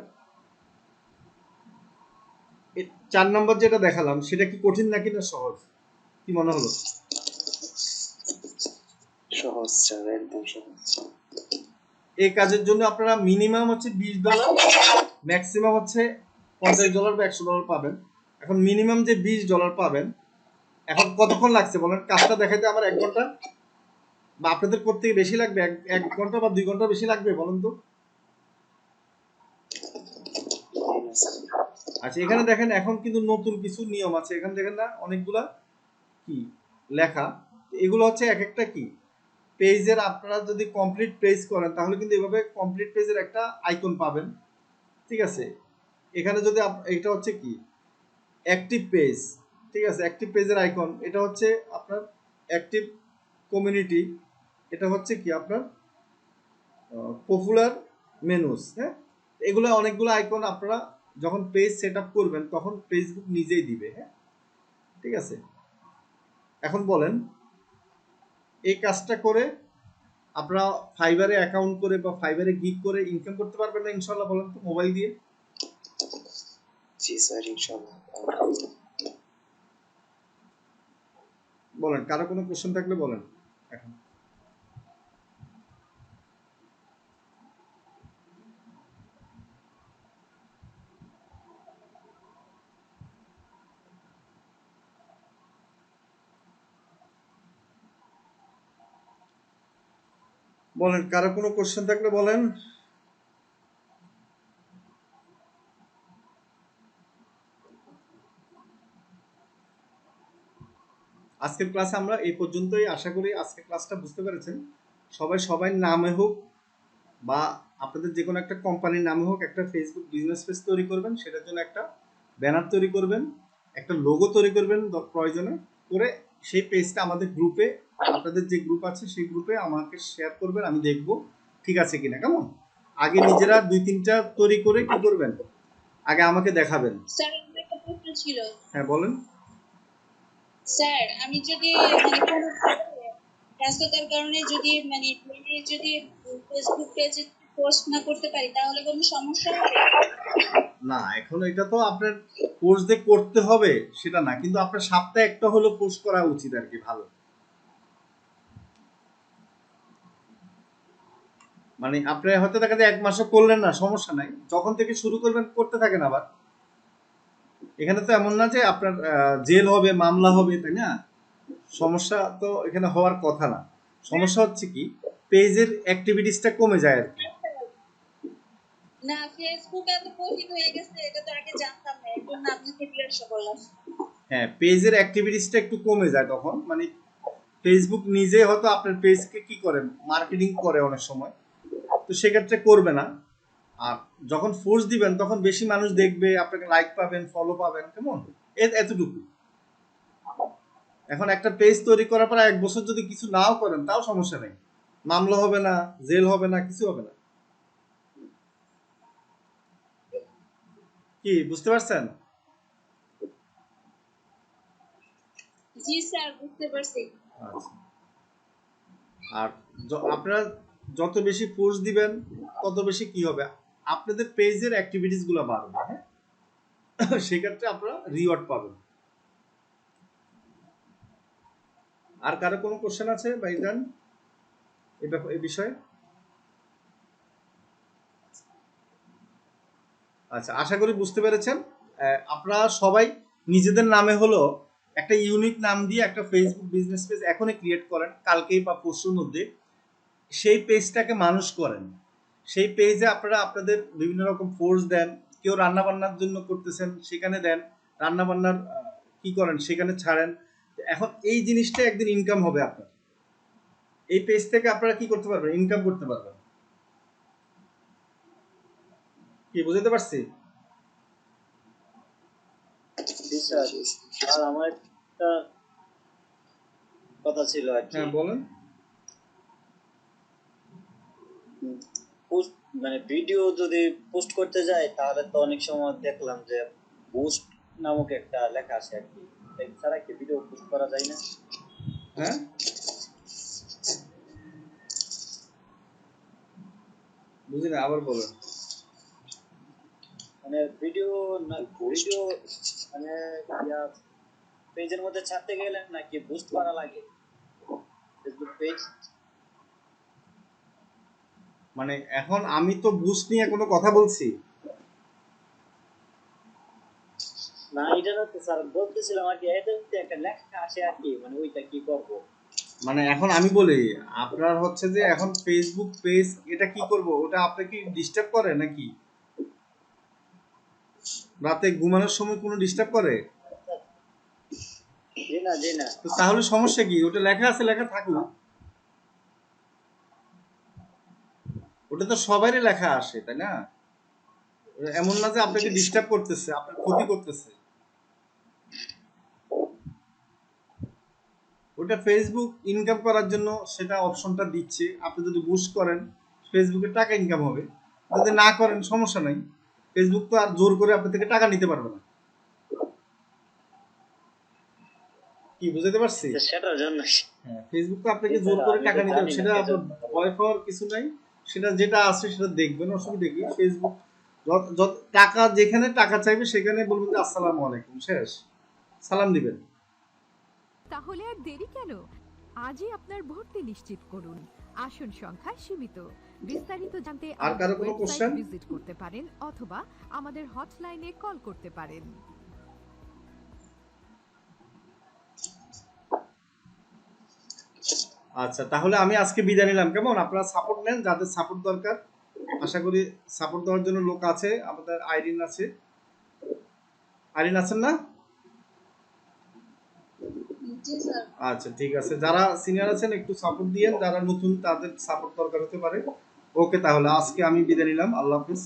Speaker 1: 4 নম্বর যেটা দেখালাম সেটা কি কঠিন নাকি না সহজ, কি মনে হলো?
Speaker 2: সহজ স্যার, একদম সহজ।
Speaker 1: এই কাজের জন্য আপনারা মিনিমাম হচ্ছে $20, ম্যাক্সিমাম হচ্ছে $50 বা $100 পাবেন। এখন মিনিমাম যে $20 পাবেন, এখন কতক্ষণ লাগছে বলেন কাজটা দেখাইতে? আমার 1 ঘন্টা, বা আপনাদের করতে বেশি লাগবে, 1 ঘন্টা বা 2 ঘন্টা বেশি লাগবে বলুন তো? আচ্ছা এখানে দেখেন এখন কিন্তু নতুন কিছু নিয়ম আছে, এখানে দেখেন না অনেকগুলা কি লেখা, এগুলো হচ্ছে এক একটা কি পেজের, আপনারা যদি কমপ্লিট পেজ করেন তাহলে কিন্তু এভাবে কমপ্লিট পেজের একটা আইকন পাবেন, ঠিক আছে? এখানে যদি এটা হচ্ছে কি অ্যাক্টিভ পেজ, ঠিক আছে? অ্যাক্টিভ পেজের আইকন, এটা হচ্ছে আপনার অ্যাক্টিভ কমিউনিটি, এটা হচ্ছে কি আপনার পপুলার মেনুস। হ্যাঁ, এগুলো অনেকগুলো আইকন আপনারা যখন পেজ সেট আপ করবেন তখন ফেসবুক নিজেই দিবে। হ্যাঁ, ঠিক আছে? এখন বলেন এই কাজটা করে আপনারা ফাইবারে অ্যাকাউন্ট করে বা ফাইবারে গিগ করে ইনকাম করতে পারবেন না ইনশাল্লাহ? বলেন তো মোবাইল দিয়ে।
Speaker 2: জি স্যার ইনশাআল্লাহ।
Speaker 1: বলেন, কারো কোনো কোশ্চেন থাকলে বলেন এখন। বলেন, কারো কোনো কোশ্চেন থাকলে বলেন। আজকের ক্লাসে আমরা এই পর্যন্তই। আশা করি আজকের ক্লাসটা বুঝতে পেরেছেন। সবাই সবাই নামে হোক বা আপনাদের যে কোনো একটা কোম্পানির নামে হোক একটা ফেসবুক বিজনেস পেজ তৈরি করবেন, সেটার জন্য একটা ব্যানার তৈরি করবেন, একটা লোগো তৈরি করবেন প্রয়োজনে, করে সেই পেজটা আমাদের গ্রুপে, আপনাদের যে গ্রুপ আছে সেই গ্রুপে আমাকে শেয়ার করবেন, আমি দেখব ঠিক আছে কিনা। কেমন? আগে নিজেরা 2-3টা তৈরি করে কি করবেন, আগে আমাকে দেখাবেন।
Speaker 3: স্যার আমার একটা প্রশ্ন ছিল।
Speaker 1: হ্যাঁ বলেন।
Speaker 3: স্যার আমি যদি মানে কোনো ব্যস্ততার কারণে যদি মানে যদি ফেসবুক পেজে পোস্ট না করতে পারি তাহলে কোনো সমস্যা হবে?
Speaker 1: না, এখন এটা তো আপনার পোস্ট যে করতে হবে সেটা না, কিন্তু আপনার সপ্তাহে একটা হলো পোস্ট করা উচিত আর কি, ভালো। মানে আপনি হয়তো দেখা যায় 1 মাসও করলেন না, সমস্যা নাই, যখন থেকে শুরু করবেন করতে থাকেন। আবার এখানে তো এমন না যে আপনার জেল হবে, মামলা হবে, তাই না? সমস্যা তো এখানে হওয়ার কথা না। সমস্যা হচ্ছে কি, পেজের অ্যাক্টিভিটিসটা কমে যায় আর কি।
Speaker 3: না ফেসবুক এত কঠিন হয়ে গেছে, এটা তো আগে জানতাম না, এর জন্য আপনাকে জিজ্ঞাসা করলাম।
Speaker 1: হ্যাঁ, পেজের অ্যাক্টিভিটিসটা একটু কমে যায় তখন, মানে ফেসবুক নিজে হয়তো আপনার পেজকে কি করে, মার্কেটিং করে অনেক সময়, তো সেক্ষেত্রে করবে না। আর যখন ফোর্স দিবেন তখন বেশি মানুষ দেখবে, আপনাকে লাইক পাবেন, ফলো পাবেন, কেমন, এতটুকু। এখন একটা পেজ তৈরি করার পর 1 বছর যদি কিছু নাও করেন তাও সমস্যা নেই, মামলা হবে না, জেল হবে না, কিছু হবে না। কি বুঝতে পারছেন?
Speaker 3: জি স্যার বুঝতে পারছি।
Speaker 1: আচ্ছা। আর আপনারা যত বেশি পোস্ট দিবেন তত বেশি কি হবে, আপনাদের পেজের অ্যাক্টিভিটিস গুলো বাড়বে। হ্যাঁ, সেক্ষেত্রে আপনারা রিওয়ার্ড পাবেন। আর কারো কোনো কোশ্চেন আছে ভাইজান এই বিষয়ে? আচ্ছা, আশা করি বুঝতে পেরেছেন। আপনারা সবাই নিজেদের নামে হলো একটা ইউনিক নাম দিয়ে একটা ফেসবুক বিজনেস পেজ এখনই ক্রিয়েট করেন, কালকেই বা পরশুর মধ্যে। সেই পেজটাকে মানুষ করেন। সেই পেজে আপনারা আপনাদের বিভিন্ন রকম ফোর্স দেন। কেউ রান্না বান্নার জন্য করতেছেন, সেখানে দেন। রান্না বান্নার কি করেন সেখানে ছাড়েন। এখন এই জিনিসটা একদিন ইনকাম হবে আপনার। এই পেজ থেকে আপনারা কি করতে পারবেন, ইনকাম করতে পারবেন। কি বুঝতে পারছি?
Speaker 6: জি স্যার। আর আমার একটা কথা ছিল আর কি,
Speaker 1: হ্যাঁ বলেন।
Speaker 6: পোস্ট মানে ভিডিও যদি পোস্ট করতে যাই তাহলে তো অনেক সময় দেখলাম যে পোস্ট নামক একটা লেখা আসে আর কি, এছাড়া কি ভিডিও পোস্ট করা যায় না?
Speaker 1: হ্যাঁ, বুঝি না, আবার বলেন।
Speaker 6: মানে ভিডিও ভিডিও মানে পেজের মধ্যে ছাড়তে গেলে নাকি বুস্ট করা লাগে ফেসবুক পেজ?
Speaker 1: মানে এখন আমি তো বুস্ট নিয়ে কোনো কথা বলছি
Speaker 6: না, এটা না তো স্যার, বলতেছিলাম আর কি, এটাতে একটা লেখা আসে আর কি, মানে ওইটা কি করবো?
Speaker 1: মানে এখন আমি বলি, আপনার হচ্ছে যে এখন ফেসবুক পেজ এটা কি করব, ওটা আপনাকে কি ডিস্টার্ব করে নাকি? রাতে ঘুমানোর সময় কোনো ডিস্টার্ব করে?
Speaker 6: জি না, জি না।
Speaker 1: তো তাহলে সমস্যা কি, ওটা লেখা আছে, লেখা থাকুক। ওটা তো সবারই লেখা আসে, তাই না? এমন না যে আপনাকে ডিস্টার্ব করতেছে, আপনার ক্ষতি করতেছে। ওটা ফেসবুক ইনকাম করার জন্য সেটা অপশনটা দিচ্ছে। আপনি যদি বুস্ট করেন ফেসবুকে টাকা ইনকাম হবে, যদি না করেন সমস্যা নাই। ফেসবুক তো আর জোর করে আপনার থেকে টাকা নিতে পারবে না। কি বুঝতে পারছি?
Speaker 6: সেটার জন্য
Speaker 1: হ্যাঁ, ফেসবুক তো আপনাকে জোর করে টাকা নিতে হবে, সেটা আপনার ভয় পাওয়ার কিছু নাই। সেটা যেটা আছে সেটা দেখবেন, অসুবিধা কি। ফেসবুক টাকা যেখানে টাকা চাইবে সেখানে বলবেন যে আসসালামু আলাইকুম, শেষ, সালাম দিবেন।
Speaker 7: তাহলে আর দেরি কেন? আজই আপনার ভর্তি নিশ্চিত করুন। আসন সংখ্যা সীমিত। বিস্তারিত জানতে
Speaker 1: আর কারো
Speaker 7: আমাদের
Speaker 1: কোনো
Speaker 7: ওয়েবসাইট
Speaker 1: কোশ্চেন?
Speaker 7: ভিজিট করতে পারেন অথবা আমাদের হটলাইনে কল করতে পারেন।
Speaker 1: আচ্ছা, তাহলে আমি আজকে বিদায় নিলাম, কেমন? আপনারা সাপোর্ট নেন, যাদের সাপোর্ট দরকার। আশা করি সাপোর্ট দেওয়ার জন্য লোক আছে, আমাদের আইরিন আছে। আইরিন আছেন না?
Speaker 3: জি স্যার।
Speaker 1: আচ্ছা, ঠিক আছে, যারা সিনিয়র আছেন একটু সাপোর্ট দিয়েন, যারা নতুন তাদের সাপোর্ট দরকার হতে পারে। ওকে, তাহলে আজকে আমি বিদায় নিলাম, আল্লাহ হাফিজ।